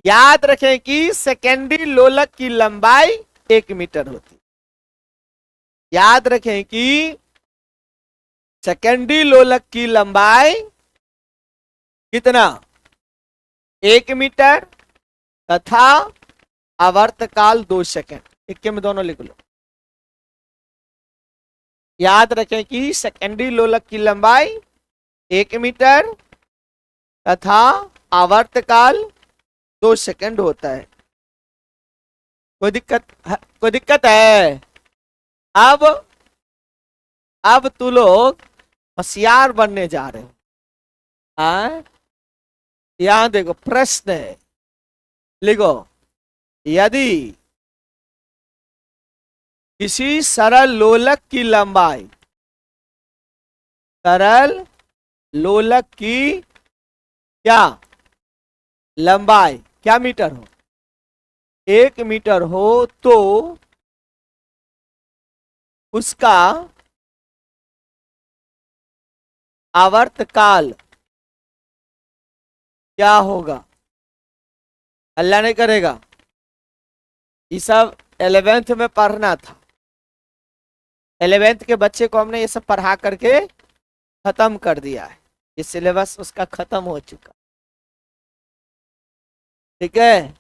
याद रखें कि सेकेंडी लोलक की लंबाई 1 मीटर होती। याद रखें कि सेकेंडी लोलक की लंबाई कितना? 1 मीटर तथा आवर्तकाल 2 सेकंड। इक्के में दोनों लिख लो। याद रखें कि सेकेंडरी लोलक की लंबाई 1 मीटर तथा आवर्तकाल 2 सेकंड होता है। कोई दिक्कत है? अब तू लोग होशियार बनने जा रहे हो। यहां देखो, प्रश्न है, लिखो, यदि किसी सरल लोलक की लंबाई, सरल लोलक की क्या लंबाई, क्या मीटर हो? 1 मीटर हो तो उसका आवर्तकाल क्या होगा? अल्लाह नहीं करेगा, ये सब 11th में पढ़ना था। 11th के बच्चे को हमने ये सब पढ़ा करके खत्म कर दिया है, ये सिलेबस उसका खत्म हो चुका। ठीक है,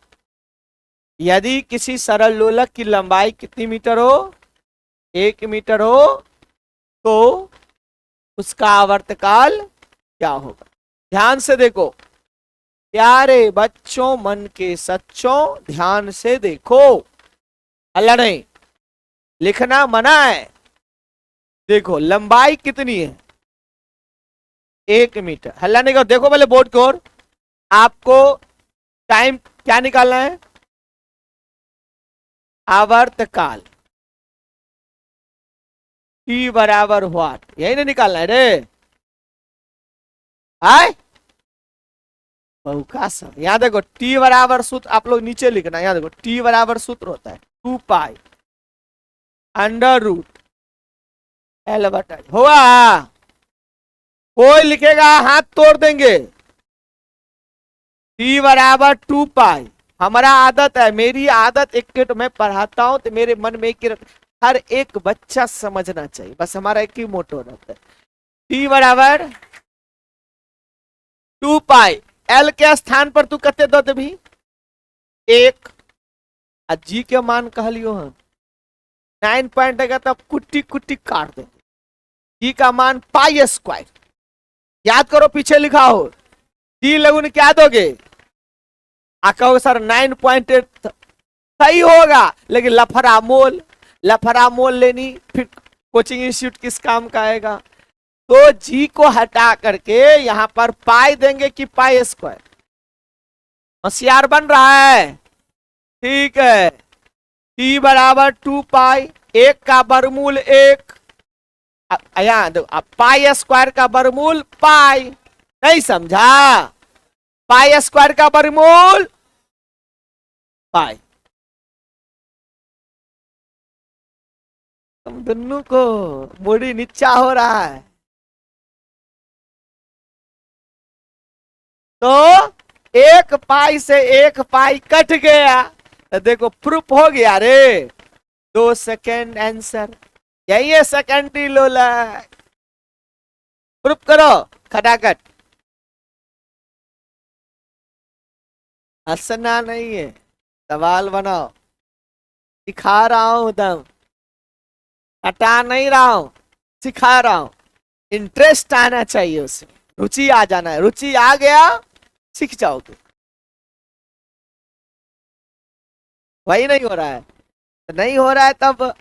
यदि किसी सरल लोलक की लंबाई कितनी मीटर हो, 1 मीटर हो, तो उसका आवर्तकाल क्या होगा? ध्यान से देखो प्यारे बच्चों, मन के सच्चों, ध्यान से देखो, अल्लाह नहीं, लिखना मना है। देखो लंबाई कितनी है, 1 मीटर। हल्ला नहीं करो, देखो पहले बोर्ड को। आपको टाइम क्या निकालना है? आवर्तकाल टी बराबर व्हाट, यही नहीं निकालना है रे। आए बहुका सब यहां देखो, टी बराबर सूत्र आप लोग नीचे लिखना। यहां देखो टी बराबर सूत्र होता है 2 पाई अंडर रूट एल बटा। हुआ? कोई लिखेगा हाथ तोड़ देंगे। टी बराबर 2 पाई, हमारा आदत है, मेरी आदत एक मिनट में पढ़ाता हूं तो मेरे मन में हर एक बच्चा समझना चाहिए, बस हमारा एक ही मोटो रहता है। टी बराबर 2 पाई, एल के स्थान पर तू कते दो भी 1, जी के मान कह लियो हम 9 पॉइंट है तब कुट्टी कुट्टी काट देंगे। जी का मान पाई स्क्वायर, याद करो पीछे लिखा हो। डी लगुन क्या दोगे? कहोगे सर 9.8 सही होगा, लेकिन लफड़ा मोल लेनी फिर कोचिंग इंस्टीट्यूट किस काम का आएगा? तो जी को हटा करके यहां पर पाई देंगे कि पाई स्क्वायर। होशियार बन रहा है? ठीक है, टी बराबर 2 पाई, 1 का वर्गमूल 1, यहां देखो पाई स्क्वायर का वर्गमूल पाई। नहीं समझा? पाई स्क्वायर का वर्गमूल पाई। तुम दोनों को मुड़ी नीचा हो रहा है। तो 1 पाई से 1 पाई कट गया, तो देखो प्रूफ हो गया रे। 2 सेकेंड आंसर, यही है सेकेंडरी लोलक। प्रूफ करो खटाखट, हंसना नहीं है, सवाल बनाओ। सिखा रहा हूं दम, हटा नहीं रहा हूं, सिखा रहा हूं। इंटरेस्ट आना चाहिए उसमें, रुचि आ जाना है, रुचि आ गया सीख जाओगे। वही नहीं हो रहा है, तो नहीं हो रहा है तब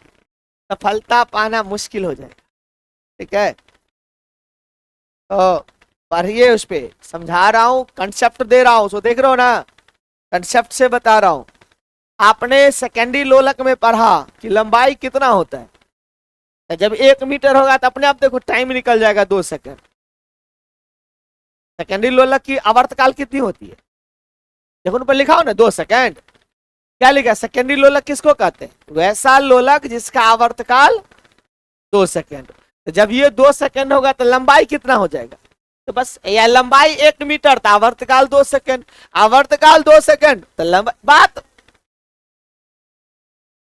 सफलता पाना मुश्किल हो जाएगा। ठीक है, तो पढ़िए, उस पे समझा रहा हूं, कंसेप्ट दे रहा हूं, सो देख रहे हो ना, कंसेप्ट से बता रहा हूं। आपने सेकेंडरी लोलक में पढ़ा कि लंबाई कितना होता है, जब 1 मीटर होगा तो अपने आप देखो टाइम निकल जाएगा 2 सेकेंड। सेकेंडरी लोलक की आवर्तकाल कितनी होती है? देखो ऊपर लिखा हो ना 2 सेकेंड। क्या लिखा? सेकेंडरी लोलक किसको कहते हैं? वैसा लोलक जिसका आवर्तकाल 2 सेकेंड। तो जब ये 2 सेकेंड होगा तो लंबाई कितना हो जाएगा? तो बस यह लंबाई 1 मीटर था, आवर्तकाल 2 सेकेंड, आवर्तकाल 2 सेकेंड तो लंबाई बात।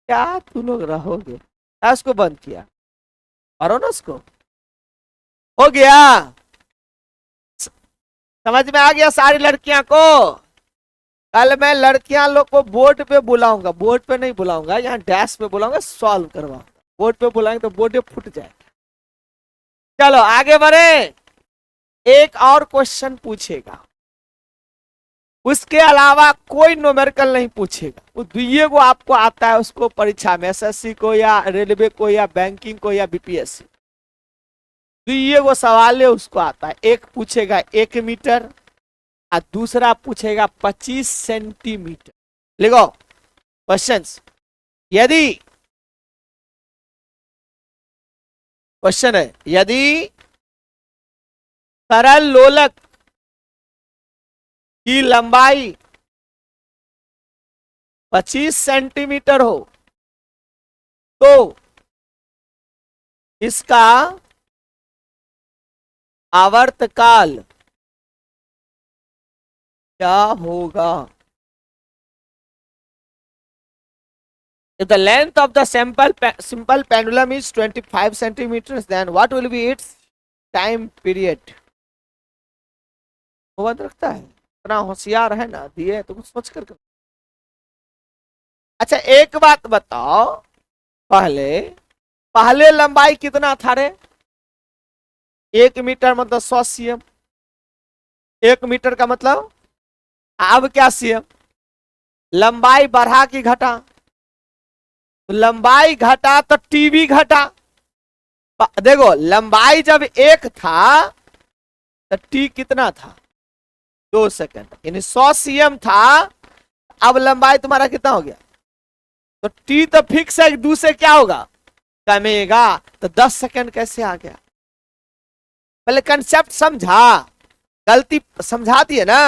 क्या तुम लोग रहोगे? उसको बंद किया और ना उसको हो गया, समझ में आ गया सारी लड़कियां को? कल मैं लड़कियां लोग को बोर्ड पे बुलाऊंगा, बोर्ड पे नहीं बुलाऊंगा, यहाँ डैश पे बुलाऊंगा, सॉल्व करवाऊंगा। बोर्ड पे बुलाएंगे तो बोर्ड फूट जाए। चलो आगे बढ़े, एक और क्वेश्चन पूछेगा, उसके अलावा कोई न्यूमेरिकल नहीं पूछेगा। वो दुइये को आपको आता है उसको परीक्षा में, एसएससी को या रेलवे को या बैंकिंग को या बीपीएससी, दुइये को सवाल है उसको आता है। एक पूछेगा 1 मीटर और दूसरा पूछेगा 25 सेंटीमीटर। लिखो क्वेश्चंस। यदि क्वेश्चन है, यदि सरल लोलक की लंबाई 25 सेंटीमीटर हो तो इसका आवर्तकाल क्या होगा? If the length of the simple pendulum is 25 centimeters, then what will be its time period? वो बात रखता है, इतना होशियार है ना, दिए तो कुछ सोच कर। अच्छा एक बात बताओ, पहले पहले लंबाई कितना था रे? 1 मीटर मतलब 100 सीएम। 1 मीटर का मतलब अब क्या सीएम? लंबाई बढ़ा कि घटा? तो लंबाई घटा तो टीवी घटा। देखो लंबाई जब 1 था तो टी कितना था? 2 सेकंड, यानी 100 सीएम था। अब लंबाई तुम्हारा कितना हो गया? तो टी तो फिक्स है, 2 से क्या होगा? कमेगा। तो 10 सेकंड कैसे आ गया? पहले कंसेप्ट समझा, गलती समझा दिए ना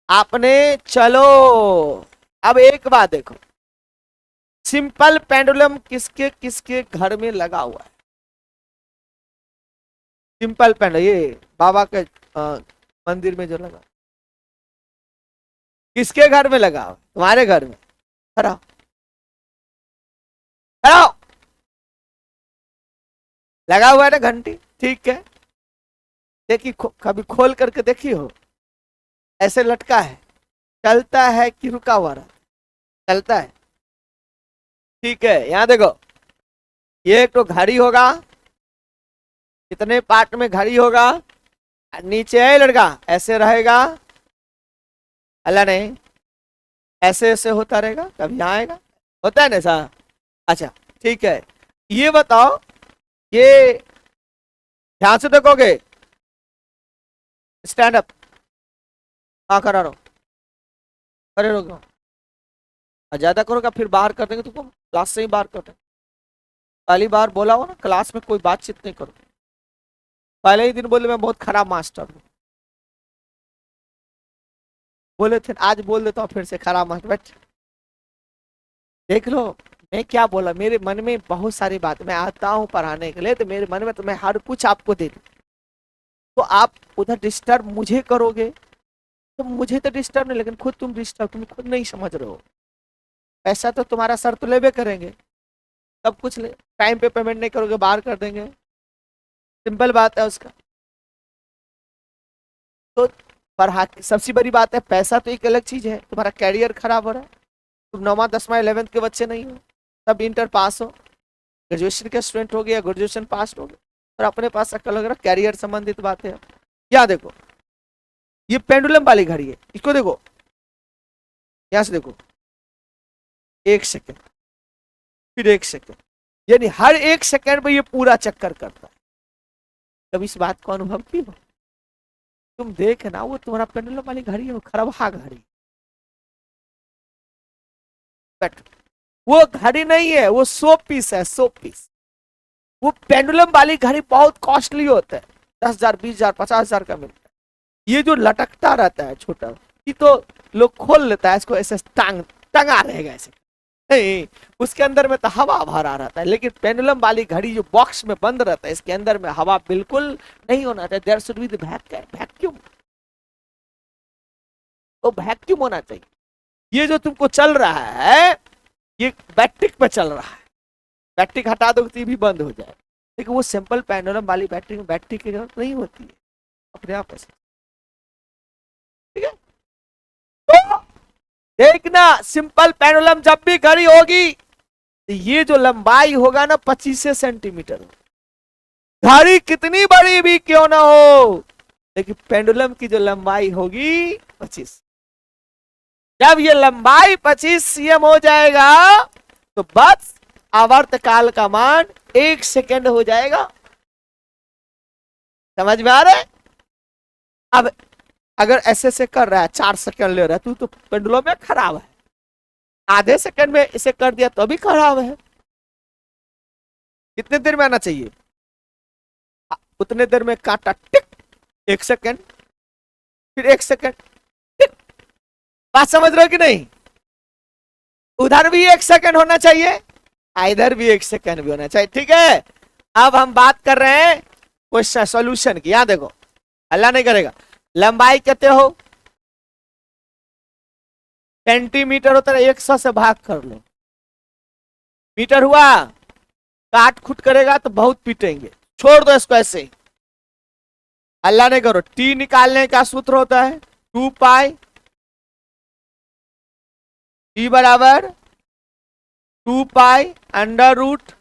आपने। चलो अब एक बात देखो, सिंपल पेंडुलम किसके किसके घर में लगा हुआ है? सिंपल पेंडुलम ये बाबा के मंदिर में जो लगा, किसके घर में लगा? तुम्हारे घर में। खड़ा खड़ा लगा हुआ है ना घंटी, ठीक है। देखी कभी खोल करके देखी हो? ऐसे लटका है, चलता है कि रुका हुआ रहा? चलता है, ठीक है। यहां देखो, ये एक तो घड़ी होगा, कितने पार्ट में घड़ी होगा? नीचे है लड़का, ऐसे रहेगा, अल्लाह नहीं, ऐसे ऐसे होता रहेगा, कभी यहाँ आएगा, होता है ना ऐसा। अच्छा ठीक है, ये बताओ, ये ध्यान से देखोगे, स्टैंड अप, हाँ करा रहो, अरे रुको, ज्यादा करोगा फिर बाहर कर देंगे तुमको, क्लास से ही बाहर कर देंगे। पहली बार बोला हो ना, क्लास में कोई बातचीत नहीं करो। पहले ही दिन बोले मैं बहुत खराब मास्टर हूँ, बोले थे, आज बोल देता हूँ फिर से खराब मास्टर। बैठ देख लो मैं क्या बोला, मेरे मन में बहुत सारी बात, मैं आता हूँ पढ़ाने के लिए तो मेरे मन में तो मैं हर कुछ आपको दे दूँ, तो आप उधर डिस्टर्ब मुझे करोगे तो मुझे तो डिस्टर्ब नहीं, लेकिन खुद तुम डिस्टर्ब, तुम खुद नहीं समझ रहे हो। पैसा तो तुम्हारा सर तो लेबे करेंगे, सब कुछ ले, टाइम पे पेमेंट नहीं करोगे बाहर कर देंगे, सिंपल बात है उसका। तो पढ़ा, सबसे बड़ी बात है पैसा तो एक अलग चीज है, तुम्हारा कैरियर खराब हो रहा है। तुम 9वां 10वां 11th के बच्चे नहीं हो, सब इंटर पास हो, ग्रेजुएशन के स्टूडेंट हो गया, ग्रेजुएशन पास हो गए, और अपने पास अक्ल लग रहा, कैरियर संबंधित बात है। क्या देखो, ये पेंडुलम वाली घड़ी है, इसको देखो, यहां से देखो, 1 सेकेंड, फिर 1 सेकेंड, यानी हर 1 सेकेंड में ये पूरा चक्कर करता है। कभी इस बात को अनुभव की हो? तुम देख ना, वो तुम्हारा पेंडुलम वाली घड़ी है, वो खरबहा घड़ी, बट वो घड़ी नहीं है, वो 100 पीस है, 100 पीस। वो पेंडुलम वाली घड़ी बहुत कॉस्टली होता है, 10,000 20,000 50,000 का मिलता है। ये जो लटकता रहता है छोटा, ये तो लोग खोल लेता है इसको, ऐसे टंगा रहेगा ऐसे, नहीं उसके अंदर में तो हवा भरा रहता है। लेकिन पेंडुलम वाली घड़ी जो बॉक्स में बंद रहता है, इसके अंदर में हवा बिल्कुल नहीं होना चाहिए, there should be the vacuum, तो वैक्यूम होना चाहिए। ये जो तुमको चल रहा है, ये बैटरी पे चल रहा है, बैटरी हटा दो तो भी बंद हो जाए, लेकिन वो सिंपल पेंडुलम वाली बैटरी में बैटरी की जरूरत नहीं होती है, अपने आप ऐसे, ठीक है। तो देखना, सिंपल पेंडुलम जब भी घड़ी होगी तो ये जो लंबाई होगा ना 25 सेंटीमीटर, घड़ी कितनी बड़ी भी क्यों ना हो, लेकिन पेंडुलम की जो लंबाई होगी 25। जब ये लंबाई 25 सीएम हो जाएगा तो बस आवर्त काल का मान 1 सेकेंड हो जाएगा। समझ में आ रहा है? अब अगर ऐसे से कर रहा है, 4 सेकंड ले रहा है, तो पेंडुलम में खराब है, आधे सेकंड में इसे कर दिया तो भी खराब है। कितने देर में आना चाहिए? उतने देर में काटा, टिक 1 सेकंड, फिर 1 सेकंड, टिक। बात समझ रहे हो कि नहीं? उधर भी 1 सेकंड होना चाहिए, इधर भी 1 सेकंड भी होना चाहिए, ठीक है। अब हम बात कर रहे हैं क्वेश्चन सॉल्यूशन की। यहां देखो, हल्ला नहीं करेगा। लंबाई कहते हो सेंटीमीटर होता है, 100 से भाग कर लो, मीटर हुआ। काट खुट करेगा तो बहुत पीटेंगे, छोड़ दो इसको ऐसे ही। हल्ला नहीं करो। टी निकालने का सूत्र होता है 2 पाई टी बराबर 2 pi under root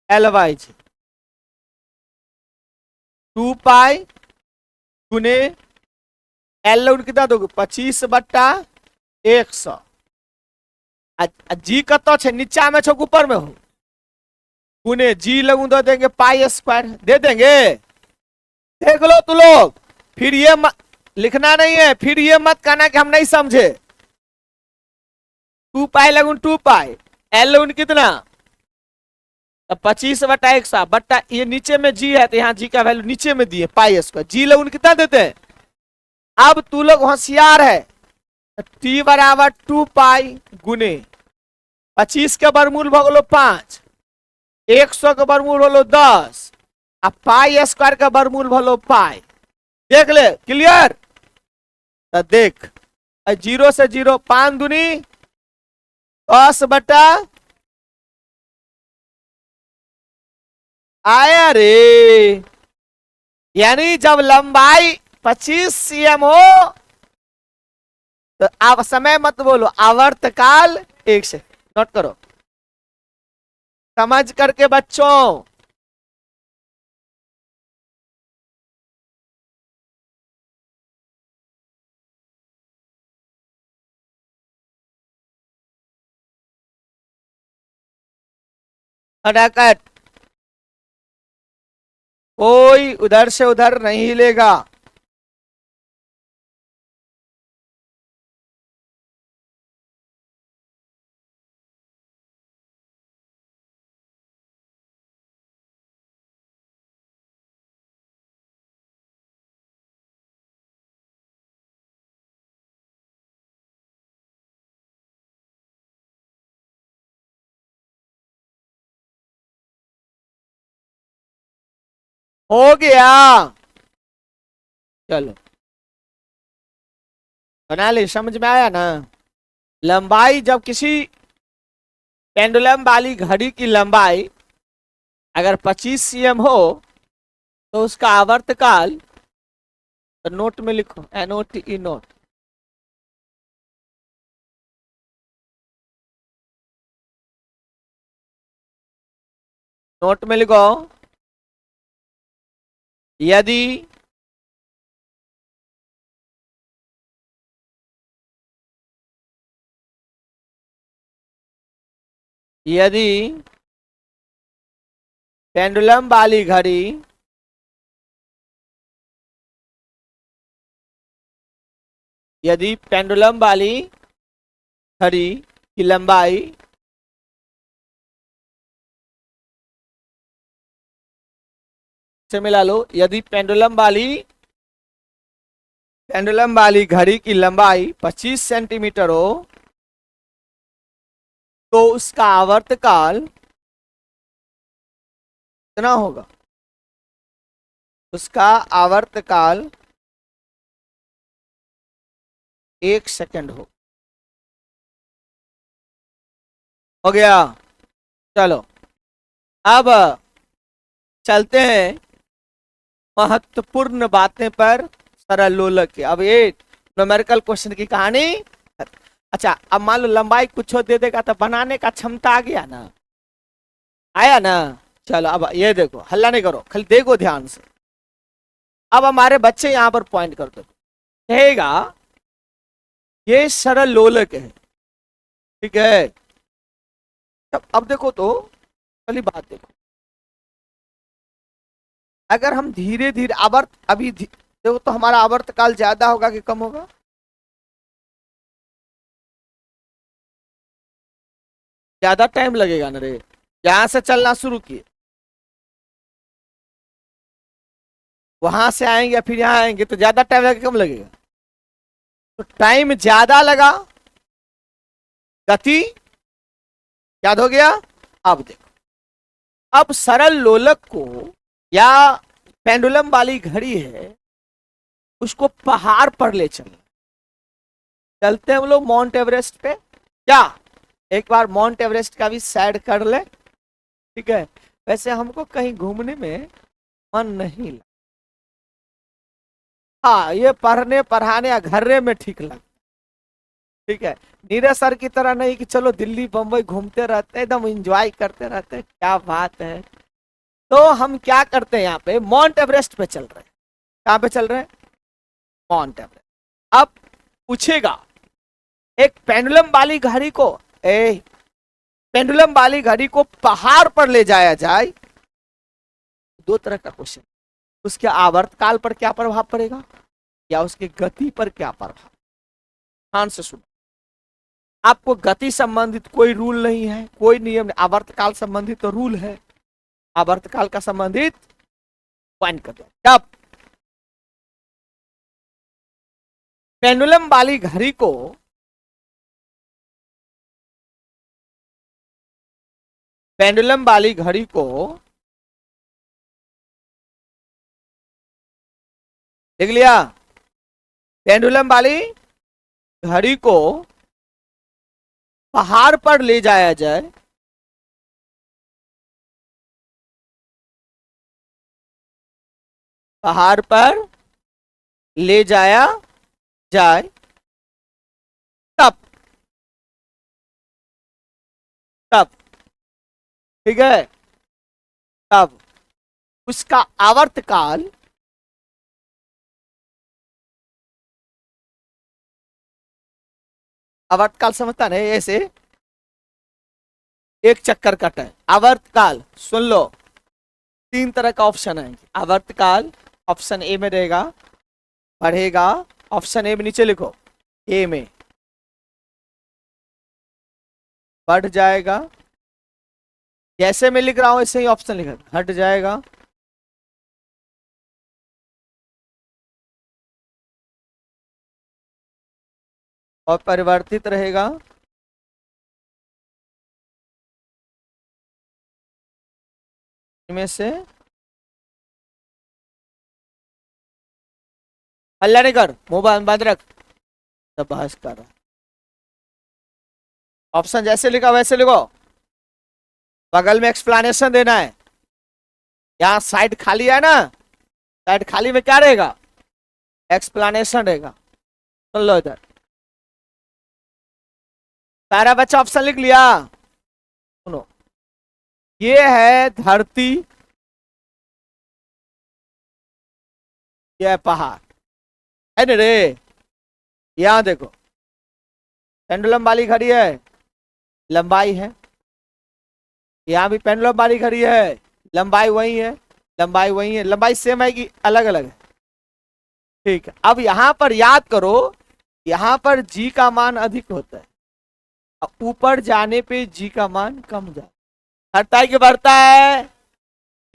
L by G. 2 pi गुने एल लोड कितना दोगे 25/100। जी कत छे नीचा में छो ऊपर में हो, गुने जी लगू दे देंगे पाई स्क्वायर दे देंगे। देख लो तू लोग, फिर ये लिखना नहीं है, फिर ये मत कहना कि हम नहीं समझे। 2 पाई लगून 2 पाई एल लगून कितना 25/100 बट्टा ये नीचे में जी है तो यहाँ जी का वैल्यू नीचे में दिए पाई स्क्वायर। जी लगून कितना देते हैं। अब तू लोग होशियार है, टी बराबर 2 पाई गुने 25 के वर्गमूल भगलो 5, 100 के वर्गमूल भलो 10, अब पाई स्क्वायर का वर्गमूल भलो पाई। देख ले क्लियर। तो देख 0 से 0 5 दूनी 10 बटा आया रे। यानी जब लंबाई 25 cm हो तो आप समय मत बोलो, आवर्तकाल 1 से नोट करो समझ करके बच्चों। फटाफट, कोई उधर से उधर नहीं हिलेगा। हो गया, चलो बना ले। समझ में आया ना। लंबाई जब किसी पेंडुलम वाली घड़ी की लंबाई अगर 25 cm हो तो उसका आवर्तकाल, तो नोट में लिखो NOTE नोट। नोट में लिखो यदि यदि पेंडुलम वाली घड़ी यदि पेंडुलम वाली घड़ी की लंबाई से मिला लो, यदि पेंडुलम वाली घड़ी की लंबाई 25 सेंटीमीटर हो तो उसका आवर्तकाल कितना होगा। उसका आवर्तकाल 1 सेकंड हो गया। चलो अब चलते हैं महत्वपूर्ण बातें पर, सरल लोलक के। अब ये न्यूमेरिकल क्वेश्चन की कहानी। अच्छा, अब मान लो लंबाई कुछ दे देगा तो बनाने का क्षमता आ गया ना, आया ना। चलो अब ये देखो, हल्ला नहीं करो, खाली देखो ध्यान से। अब हमारे बच्चे यहां पर पॉइंट कर दो, कहेगा ये सरल लोलक है, ठीक है। अब देखो तो पहली बात देखो, अगर हम धीरे धीरे आवर्त अभी देखो तो हमारा आवर्त काल ज्यादा होगा कि कम होगा। ज्यादा टाइम लगेगा ना रे। यहां से चलना शुरू किए, वहां से आएंगे फिर यहाँ आएंगे तो ज्यादा टाइम लगेगा कम लगेगा। तो टाइम ज्यादा लगा, गति याद हो गया। अब देखो, अब सरल लोलक को या पेंडुलम वाली घड़ी है उसको पहाड़ पर ले चलते हैं हम लोग माउंट एवरेस्ट पे। क्या एक बार माउंट एवरेस्ट का भी सैर कर ले, ठीक है। वैसे हमको कहीं घूमने में मन नहीं लगा, हाँ ये पढ़ने पढ़ाने या घर्रे में ठीक लगा, ठीक है। नीरज सर की तरह नहीं कि चलो दिल्ली बम्बई घूमते रहते हैं, एकदम एंजॉय करते रहते हैं, क्या बात है। तो हम क्या करते हैं यहाँ पे माउंट एवरेस्ट पे चल रहे हैं। कहाँ पे चल रहे हैं? Mount Everest. अब पूछेगा एक पेंडुलम वाली घड़ी को, पेंडुलम वाली घड़ी को पहाड़ पर ले जाया जाए, दो तरह का क्वेश्चन, उसके आवर्तकाल पर क्या प्रभाव पड़ेगा या उसकी गति पर क्या प्रभाव। ध्यान से सुनो, आपको गति संबंधित कोई रूल नहीं है, कोई नियम नहीं, आवर्तकाल संबंधित तो रूल है, आवर्तकाल का संबंधित पॉइंट कर दिया। अब पेंडुलम वाली घड़ी को पेंडुलम वाली घड़ी को देख लिया, पेंडुलम वाली घड़ी को पहाड़ पर ले जाया जाए, पहाड़ पर ले जाया जाए तब तब ठीक है, तब उसका आवर्तकाल आवर्तकाल समझता नहीं, ऐसे एक चक्कर कट है। आवर्तकाल सुन लो, तीन तरह का ऑप्शन है। आवर्तकाल ऑप्शन ए में रहेगा, बढ़ेगा, ऑप्शन ए में नीचे लिखो, ए में बढ़ जाएगा, जैसे मैं लिख रहा हूं ऐसे ही ऑप्शन लिखा, घट जाएगा, और परिवर्तित रहेगा, इनमें से हल्ला नहीं कर, मुंह बंद रख, सब बहस कर रहा। ऑप्शन जैसे लिखा वैसे लिखो, बगल में एक्सप्लेनेशन देना है। यहाँ साइड खाली है ना, साइड खाली में क्या रहेगा? एक्सप्लेनेशन रहेगा। सुन लो इधर, सारा बच्चा ऑप्शन लिख लिया? सुनो, ये है धरती, ये है पहाड़, है ना रे। यहां देखो पेंडुलम वाली घड़ी है, लंबाई है, यहां भी पेंडुलम वाली घड़ी है, लंबाई वही है, लंबाई वही है, लंबाई सेम है कि अलग अलग है? ठीक है। अब यहां पर याद करो, यहां पर जी का मान अधिक होता है, ऊपर जाने पे जी का मान कम जाता, घटता है कि बढ़ता है?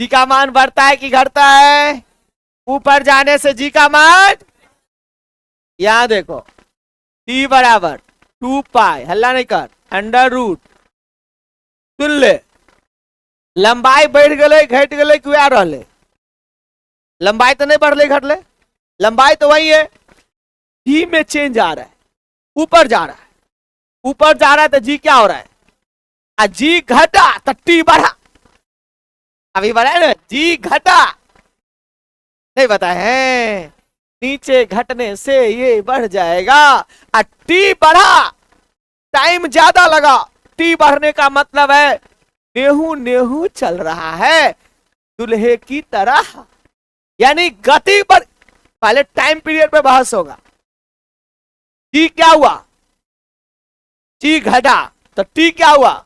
जी का मान बढ़ता है कि घटता है? ऊपर जाने से जी का मान, यहां देखो टी बराबर 2 पाई, हल्ला नहीं कर, अंडर रूट, सुन ले, लंबाई बढ़ गए घट गए क्यों आ रहा? लंबाई तो नहीं बढ़ ले घट ले, लंबाई तो वही है, जी में चेंज आ रहा है, ऊपर जा रहा है, ऊपर जा रहा है तो जी क्या हो रहा है? जी घटा तो टी बढ़ा, अभी बढ़ा है ना, जी घटा, नहीं पता है, नीचे घटने से ये बढ़ जाएगा, और टी बढ़ा, टाइम ज्यादा लगा, टी बढ़ने का मतलब है नेहू नेहू चल रहा है दुल्हे की तरह, यानी गति पर। पहले टाइम पीरियड पे बहस होगा, टी क्या हुआ? टी घटा तो टी क्या हुआ?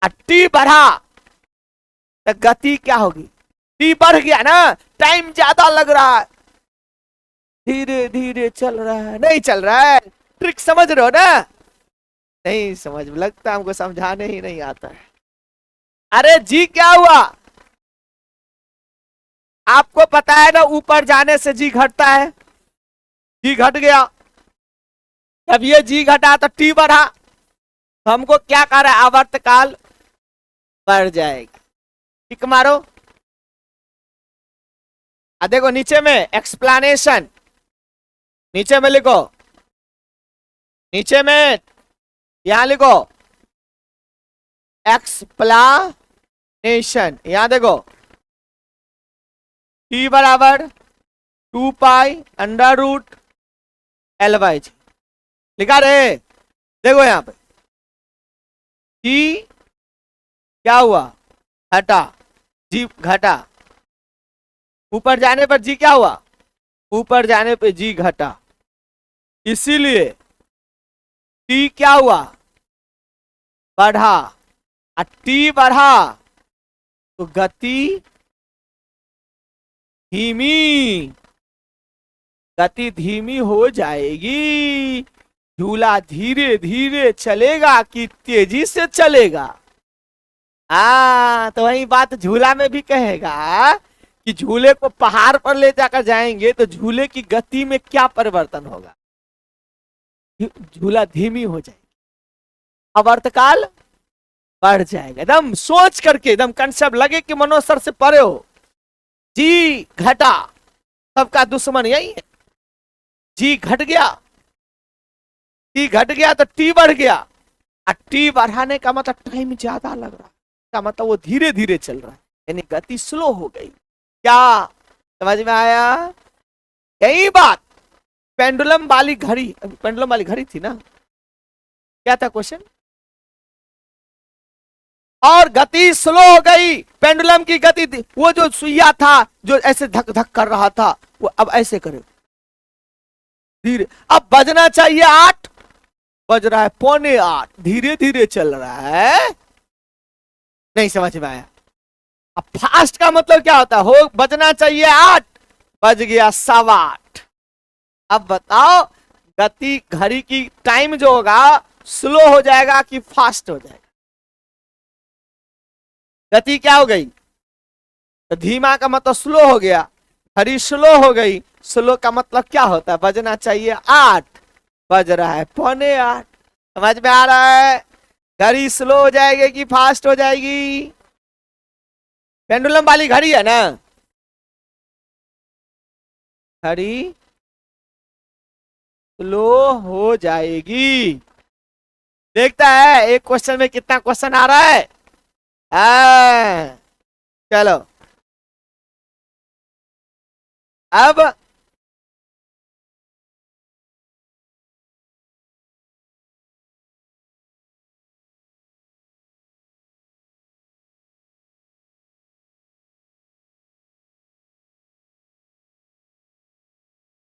टी बढ़ा तो गति क्या होगी? टी बढ़ गया ना, टाइम ज्यादा लग रहा है, धीरे धीरे चल रहा है, नहीं चल रहा है। ट्रिक समझ रहे हो ना? नहीं समझ, लगता हमको समझाने ही नहीं आता है। अरे जी क्या हुआ? आपको पता है ना, ऊपर जाने से जी घटता है, जी घट गया, जब ये जी घटा तो टी बढ़ा, हमको क्या कर रहा है? आवर्तकाल बढ़ जाएगा। टिक मारो। देखो नीचे में एक्सप्लेनेशन, नीचे में लिखो, नीचे में यहां लिखो एक्सप्लेनेशन। यहां देखो t बराबर 2 pi under root L by G लिखा रे। देखो यहां पे g क्या हुआ, घटा, जी घटा, ऊपर जाने पर जी क्या हुआ, ऊपर जाने पे जी घटा, इसीलिए टी क्या हुआ, बढ़ा। और टी बढ़ा तो गति धीमी, गति धीमी हो जाएगी। झूला धीरे धीरे चलेगा कि तेजी से चलेगा। तो वही बात झूला में भी कहेगा कि झूले को पहाड़ पर ले जाकर जाएंगे तो झूले की गति में क्या परिवर्तन होगा, झूला धीमी हो जाएगी, आवर्तकाल बढ़ जाएगा। एकदम सोच करके, एकदम कंसेप्ट लगे कि मनोसर से परे हो। जी घटा, सबका दुश्मन यही है। जी घट गया, टी घट गया तो टी बढ़ गया, और टी बढ़ाने का मतलब टाइम ज्यादा लग रहा है, का मतलब वो धीरे धीरे चल रहा है, यानी गति स्लो हो गई। क्या समझ में आया? यही बात पेंडुलम वाली घड़ी, पेंडुलम वाली घड़ी थी ना, क्या था क्वेश्चन, और गति स्लो हो गई, पेंडुलम की गति, वो जो सुइया था जो ऐसे धक धक कर रहा था वो अब ऐसे करे धीरे। अब बजना चाहिए 8, बज रहा है 7:45, धीरे धीरे चल रहा है। नहीं समझ में आया? अब फास्ट का मतलब क्या होता है, हो बजना चाहिए 8, बज गया 8:15। अब बताओ गति घड़ी की टाइम जो होगा स्लो हो जाएगा कि फास्ट हो जाएगा? गति क्या हो गई, तो धीमा का मतलब स्लो हो गया, घड़ी स्लो हो गई। स्लो का मतलब क्या होता है, बजना चाहिए 8, बज रहा है 7:45। समझ में आ रहा है? घड़ी स्लो हो जाएगी कि फास्ट हो जाएगी? पेंडुलम वाली घड़ी है ना, घड़ी स्लो हो जाएगी। देखता है एक क्वेश्चन में कितना क्वेश्चन आ रहा है। चलो अब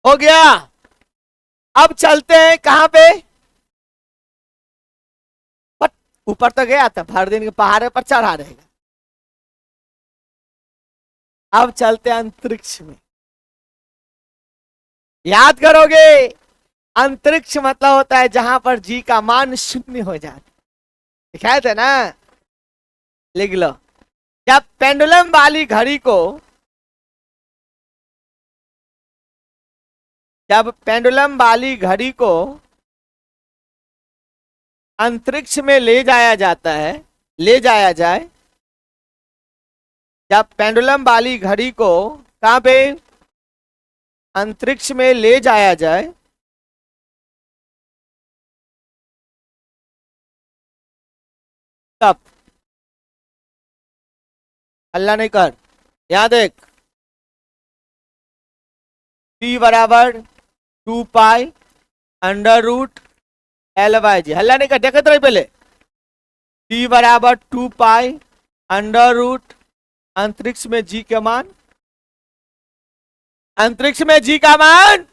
हो गया। अब चलते हैं कहां पे, ऊपर तो गया था, भर दिन के पहाड़ पर चढ़ा रहेगा। अब चलते हैं अंतरिक्ष में। याद करोगे, अंतरिक्ष मतलब होता है जहां पर जी का मान 0 हो जाता, दिखाए थे ना, लिख लो। जब पेंडुलम वाली घड़ी को, जब पेंडुलम वाली घड़ी को अंतरिक्ष में ले जाया जाता है, ले जाया जाए, जब पेंडुलम वाली घड़ी को कहां पे, अंतरिक्ष में ले जाया जाए, तब अल्लाह नहीं कर, यहां देख टी बराबर 2 pi under root L by G. हल्ला नहीं कर, देखते रहे पहले, टी बराबर 2 पाई अंडर रूट, अंतरिक्ष में जी का मान, अंतरिक्ष में जी का मान,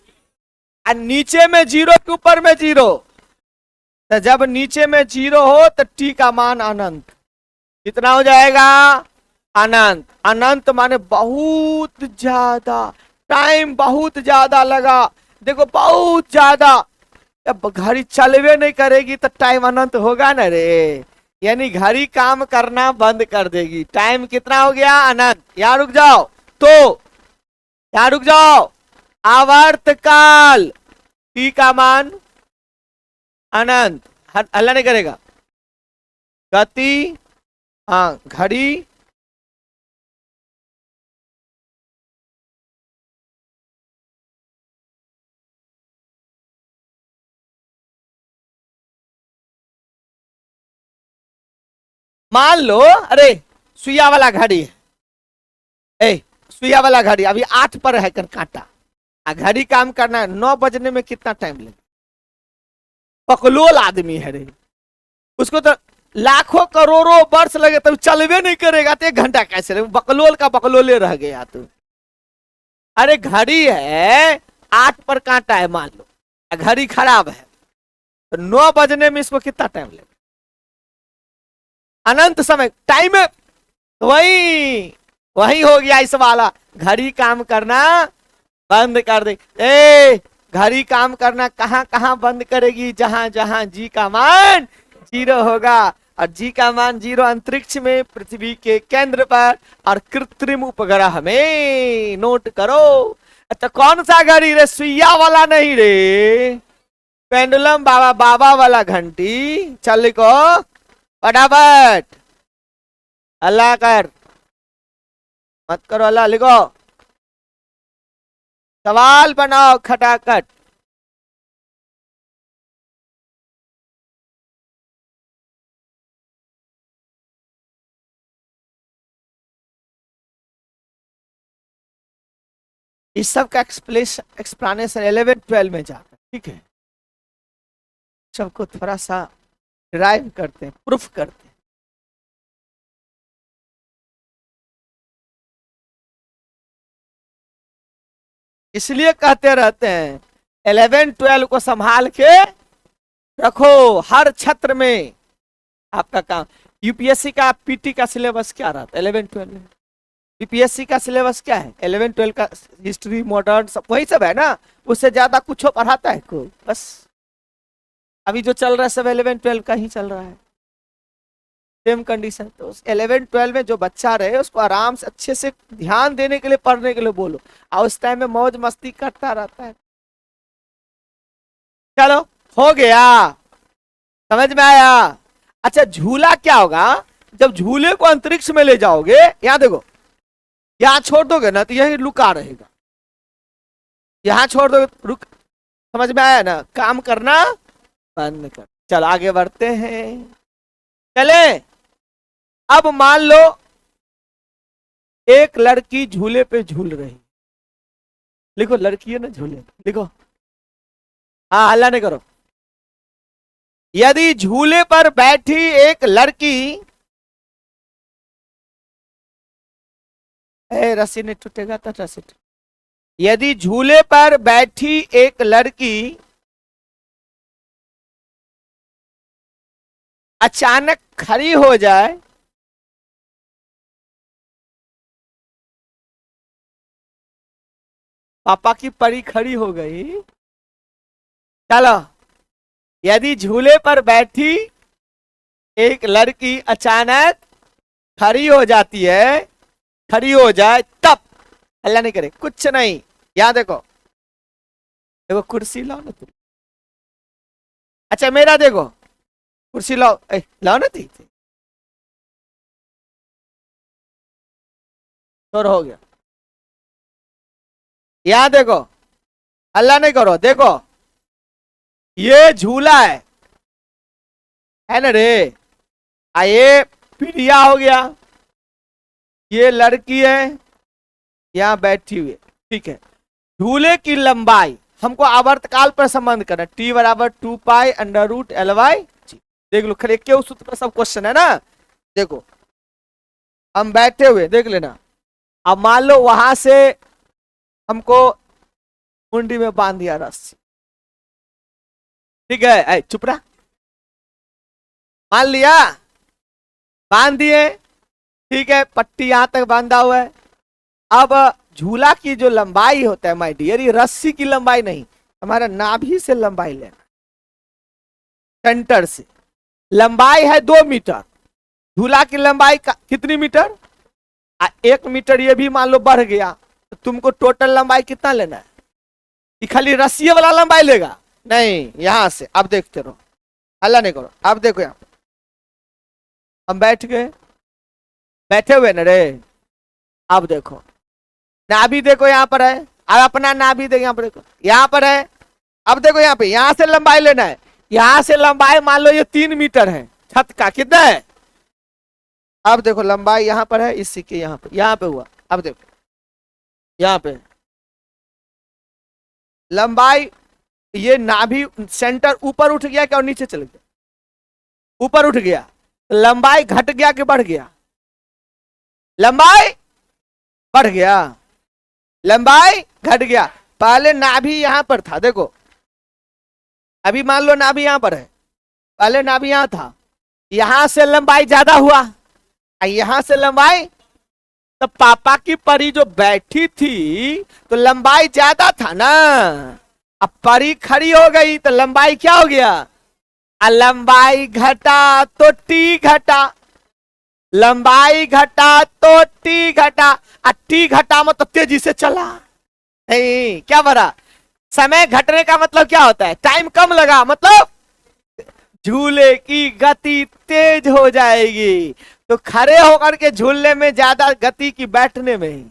और नीचे में 0 के ऊपर में 0, तो जब नीचे में 0 हो तो टी का मान अनंत। कितना हो जाएगा, अनंत। अनंत माने बहुत ज्यादा, टाइम बहुत ज्यादा लगा, देखो बहुत ज्यादा। अब घड़ी चलवे नहीं करेगी तो टाइम अनंत होगा ना रे, यानी घड़ी काम करना बंद कर देगी। टाइम कितना हो गया, अनंत। यहाँ रुक जाओ, तो यहाँ रुक जाओ, आवर्तकाल टी का मान अनंत, हल्ला नहीं करेगा। गति, हाँ घड़ी मान लो, अरे सुइया वाला घड़ी है, ए सुइया वाला घड़ी अभी 8 पर है कर कांटा, घड़ी काम करना है, 9 बजने में कितना टाइम लगेगा? बकलोल आदमी है रे, उसको तो लाखों करोड़ों वर्ष लगे तब चलवे नहीं करेगा, तो 1 घंटा कैसे लगे? बकलोल का बकलोले रह गया तू। अरे घड़ी है, 8 पर कांटा है मान लो, घड़ी खराब है, तो 9 बजने में इसको कितना टाइम लगेगा? अनंत समय टाइम है। वही वही हो गया इस वाला, घड़ी काम करना बंद कर दे। ए घड़ी काम करना कहां कहां बंद करेगी? जहां जहां जी का मान 0 होगा, और जी का मान 0 अंतरिक्ष में, पृथ्वी के केंद्र पर, और कृत्रिम उपग्रह में। नोट करो। तो कौन सा घड़ी रे? सुइया वाला नहीं रे, पेंडुलम बाबा बाबा वाला घंटी। चल लिखो फटाफट, अल्लाह कर, मत करो अल्लाह, लिखो सवाल बनाओ खटाखट। इस सब का एक्सप्लेनेशन 11-12 में जाता है, ठीक है? सबको थोड़ा सा ड्राइव करते हैं, प्रूफ करते हैं। इसलिए कहते रहते हैं 11-12 को संभाल के रखो हर क्षेत्र में। आपका काम यूपीएससी का पीटी का सिलेबस क्या रहता है 11-12 में? यूपीएससी का सिलेबस क्या है? 11-12 का हिस्ट्री मॉडर्न सब वही सब है ना, उससे ज्यादा कुछ पढ़ाता है को? बस अभी जो चल रहा है सब 11-12 का ही चल रहा है, सेम कंडीशन। तो उस 11-12 में जो बच्चा रहे उसको आराम से अच्छे से ध्यान देने के लिए, पढ़ने के लिए बोलो, और उस टाइम में मौज मस्ती करता रहता है। चलो हो गया, समझ में आया? अच्छा झूला क्या होगा? जब झूले को अंतरिक्ष में ले जाओगे, यहां देखो, यहां छोड़ दोगे ना तो यही लुका रहेगा, यहां छोड़ दोगे रुक। समझ में आया ना? काम करना बंद कर। चल आगे बढ़ते हैं, चले। अब मान लो एक लड़की झूले पे झूल रही, लिखो लड़की है ना झूले, लिखो, हाँ हल्ला नहीं करो। यदि झूले पर बैठी एक लड़की, रस्सी नहीं टूटेगा तो रस्सी यदि झूले पर बैठी एक लड़की अचानक खड़ी हो जाए, पापा की परी खड़ी हो गई। चलो, यदि झूले पर बैठी एक लड़की अचानक खड़ी हो जाती है, खड़ी हो जाए तब, अल्लाह नहीं करे कुछ नहीं, यहां देखो, देखो कुर्सी लाओ ना तुम। अच्छा मेरा देखो, कुर्सी लाओ, लाओ ना थी, तो हो गया। यहां देखो, अल्लाह नहीं करो, देखो ये झूला है ना रे, ये पिरिया हो गया, ये लड़की है यहां बैठी हुई, ठीक है? झूले की लंबाई हमको आवर्तकाल पर संबंध करना, टी बराबर 2π√Ly। देख लो, खरे क्यों सूत्र पर सब क्वेश्चन है ना। देखो हम बैठे हुए, देख लेना। अब मान लो वहां से हमको मुंडी में बांध दिया रस्सी, ठीक है? चुप रहा, मान लिया, बांध दिए, ठीक है? पट्टी यहां तक बांधा हुआ है। अब झूला की जो लंबाई होता है माय डियर, ये रस्सी की लंबाई नहीं, हमारा नाभि से लंबाई लेना, सेंटर से लंबाई है 2 मीटर। झूला की लंबाई कितनी मीटर? 1 मीटर, ये भी मान लो बढ़ गया, तो तुमको टोटल लंबाई कितना लेना है? ये खाली रस्सी वाला लंबाई लेगा नहीं, यहां से। अब देखते रहो, हल्ला नहीं करो। अब देखो यहाँ हम बैठ गए, बैठे हुए ना रे। अब देखो नाभि देखो यहाँ पर है, अब अपना नाभि देखो यहाँ पर, देखो यहाँ पर है। अब देखो यहाँ पे, यहाँ से लंबाई लेना है, यहाँ से लंबाई मान लो ये 3 मीटर है, छत का कितना है अब देखो लंबाई यहाँ पर है, इसी के यहाँ पे हुआ। अब देखो यहाँ पे लंबाई, ये नाभि सेंटर ऊपर उठ गया क्या और नीचे चल गया? ऊपर उठ गया, लंबाई घट गया कि बढ़ गया? लंबाई बढ़ गया, लंबाई घट गया। पहले नाभि यहां पर था, देखो अभी मान लो नाभि यहां पर है, पहले नाभि यहां था, यहां से लंबाई ज्यादा हुआ, यहां से लंबाई, तो पापा की परी जो बैठी थी तो लंबाई ज्यादा था ना, अब परी खड़ी हो गई तो लंबाई क्या हो गया? लंबाई घटा तो टी घटा, लंबाई घटा तो टी घटा, टी घटा मतलब तेजी से चला। नहीं, क्या बरा, समय घटने का मतलब क्या होता है? टाइम कम लगा, मतलब झूले की गति तेज हो जाएगी। तो खड़े होकर के झूलने में ज्यादा गति की बैठने में,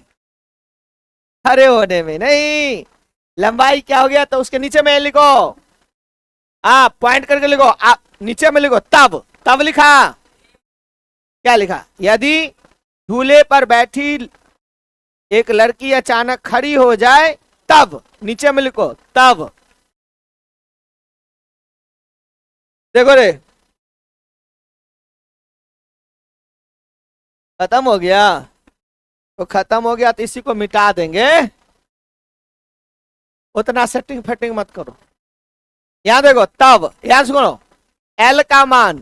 खड़े होने में नहीं। लंबाई क्या हो गया? तो उसके नीचे में लिखो, पॉइंट करके लिखो, आप नीचे में लिखो तब, तब लिखा, क्या लिखा? यदि झूले पर बैठी एक लड़की अचानक खड़ी हो जाए तब, नीचे में लिखो तब। देखो रे, खत्म हो गया, तो खत्म हो गया तो इसी को मिटा देंगे, उतना सेटिंग फेटिंग मत करो। यहां देखो तब, यहां सुनो, एल का मान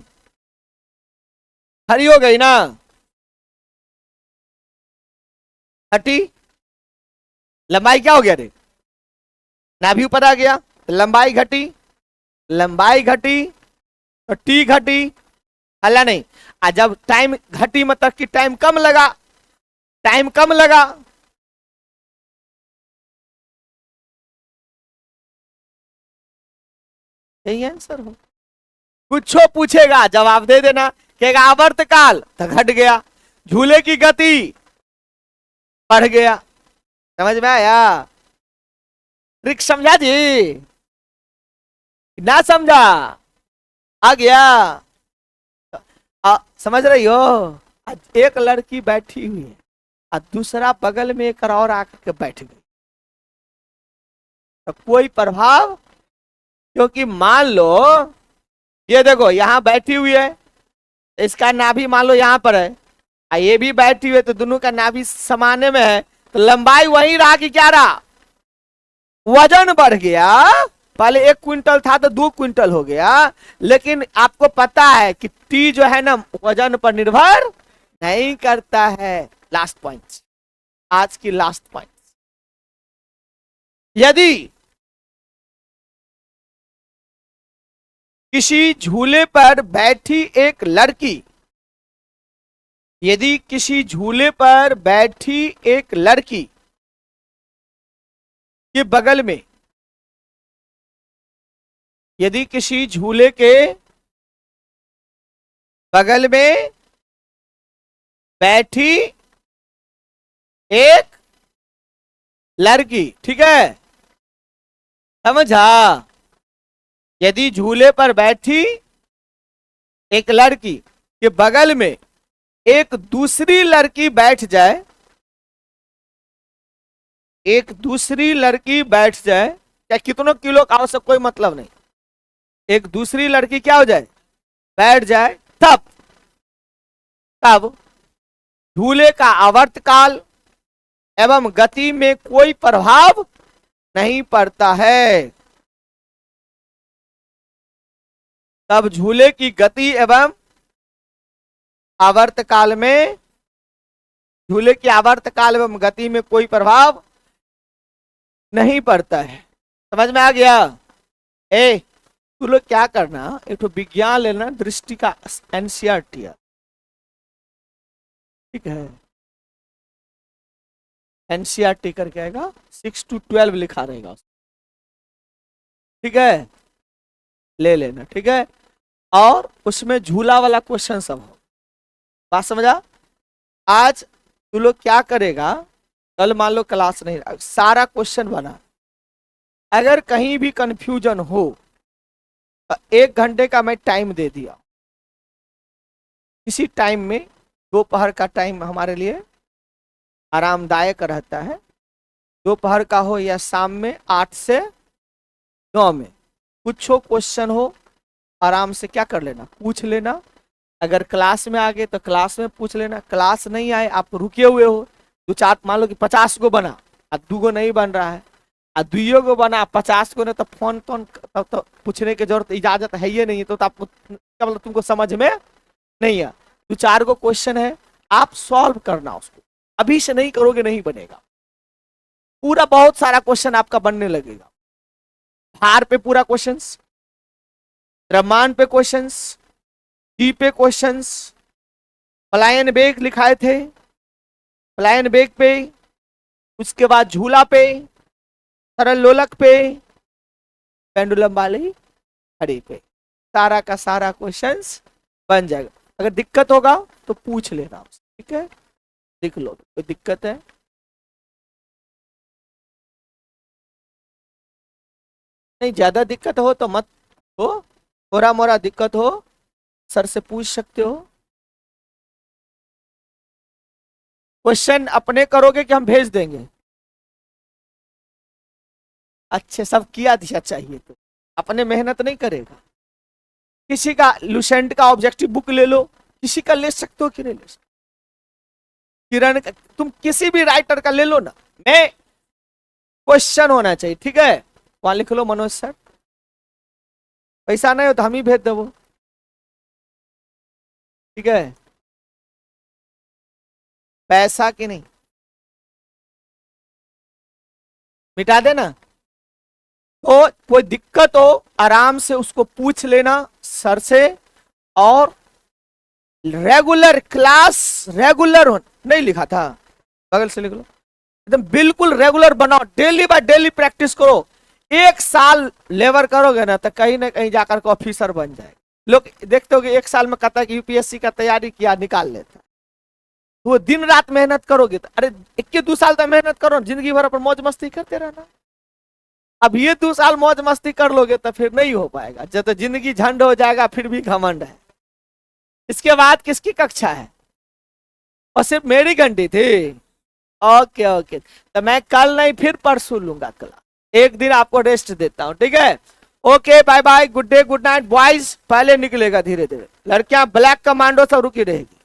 खड़ी हो गई ना, हटी, लंबाई क्या हो गया रे? नाभि ऊपर आ गया, लंबाई घटी, लंबाई घटी तो टी घटी, हल्ला नहीं। जब टाइम घटी मतलब कि टाइम कम लगा, टाइम कम लगा, यही आंसर हो। कुछ पूछेगा जवाब दे देना, कहेगा आवर्त काल तो घट गया, झूले की गति बढ़ गया। समझ में आया? ट्रिक समझा जी? ना समझा? आ गया? समझ रही हो? आज एक लड़की बैठी हुई है और दूसरा बगल में एक और आकर के बैठ गई, तो कोई प्रभाव? क्योंकि मान लो ये देखो यहां बैठी हुई है, इसका नाभि मान लो यहां पर है, ये भी बैठी हुई है, तो दोनों का नाभि समाने में है, तो लंबाई वही रहा कि क्या रहा? वजन बढ़ गया। पहले 1 क्विंटल था तो 2 क्विंटल हो गया, लेकिन आपको पता है कि टी जो है ना वजन पर निर्भर नहीं करता है। लास्ट पॉइंट, आज की लास्ट पॉइंट, यदि किसी झूले पर बैठी एक लड़की, यदि किसी झूले पर बैठी एक लड़की के बगल में, यदि किसी झूले के बगल में बैठी एक लड़की, ठीक है, समझा? यदि झूले पर बैठी एक लड़की के बगल में एक दूसरी लड़की बैठ जाए, एक दूसरी लड़की बैठ जाए, या कितनों किलो का आवश्यक कोई मतलब नहीं, एक दूसरी लड़की क्या हो जाए? बैठ जाए, तब तब झूले का आवर्तकाल एवं गति में कोई प्रभाव नहीं पड़ता है। तब झूले की गति एवं आवर्तकाल में, झूले की आवर्तकाल एवं गति में कोई प्रभाव नहीं पड़ता है। समझ में आ गया? तू लोग क्या करना, एक तो विज्ञान लेना, दृष्टि का एनसीईआरटी, ठीक है, एनसीईआरटी करके आएगा, 6 to 12 लिखा रहेगा, ठीक है, ले लेना, ठीक है। और उसमें झूला वाला क्वेश्चन सब हो, बात समझा? आज तू लोग क्या करेगा, कल मान लो क्लास नहीं, सारा क्वेश्चन बना, अगर कहीं भी कंफ्यूजन हो तो 1 घंटे का मैं टाइम दे दिया, इसी टाइम में दोपहर का टाइम हमारे लिए आरामदायक रहता है, दोपहर का हो या शाम में 8 से 9 में। कुछ हो क्वेश्चन हो आराम से क्या कर लेना, पूछ लेना। अगर क्लास में आ गए तो क्लास में पूछ लेना, क्लास नहीं आए आप रुके हुए हो, दो चार मान लो कि 50 को बना और 2 गो नहीं बन रहा है, और 2 गो बना 50 को, नहीं तो फोन तो पूछने की जरूरत इजाजत है ही नहीं, तो आप क्या मतलब तुमको समझ में नहीं है। 2-4 गो क्वेश्चन है, आप सॉल्व करना उसको, अभी से नहीं करोगे नहीं बनेगा। पूरा बहुत सारा क्वेश्चन आपका बनने लगेगा। भार पे पूरा क्वेश्चंस, द्रव्यमान पे क्वेश्चंस, टी पे क्वेश्चंस, पलायन वेग लिखाए थे, पलायन वेग पे, उसके बाद झूला पे, सरल लोलक पे, पेंडुलम वाली घड़ी पे, सारा का सारा क्वेश्चंस बन जाएगा। अगर दिक्कत होगा तो पूछ लेना, ठीक है, लिख लो कोई दिक्कत है। नहीं ज्यादा दिक्कत हो तो मत हो, थोड़ा मोड़ा दिक्कत हो सर से पूछ सकते हो। क्वेश्चन अपने करोगे कि हम भेज देंगे? अच्छे सब किया दिया चाहिए, तो अपने मेहनत नहीं करेगा। किसी का लुसेंट का ऑब्जेक्टिव बुक ले लो, किसी का ले सकते हो कि नहीं ले सकते, किरण का, तुम किसी भी राइटर का ले लो ना, मैं क्वेश्चन होना चाहिए, ठीक है। वहां लिख लो मनोज सर, पैसा नहीं हो तो हम ही भेज देवो, ठीक है, पैसा की नहीं, मिटा देना। तो कोई दिक्कत हो आराम से उसको पूछ लेना सर से, और रेगुलर क्लास, रेगुलर नहीं लिखा था, बगल से लिख लो, एकदम बिल्कुल रेगुलर बनाओ, डेली बाय डेली प्रैक्टिस करो। 1 साल लेबर करोगे ना तो कहीं ना कहीं जाकर के ऑफिसर बन जाए। लोग देखते हो कि 1 साल में कहता है कि यूपीएससी का तैयारी किया, निकाल लेता। वो दिन रात मेहनत करोगे तो, अरे 1-2 साल तक मेहनत करो, जिंदगी भर अपन मौज मस्ती करते रहना। अब ये 2 साल मौज मस्ती कर लोगे तो फिर नहीं हो पाएगा, जब तो जिंदगी झंड हो जाएगा फिर भी घमंड है। इसके बाद किसकी कक्षा है? और सिर्फ मेरी घंटी थी। ओके ओके, तो मैं कल नहीं फिर परसों लूंगा क्लास, एक दिन आपको रेस्ट देता हूं, ठीक है। Okay bye bye, good day good night boys. पहले निकलेगा धीरे धीरे, लड़कियां ब्लैक कमांडो सब रुकी रहेगी।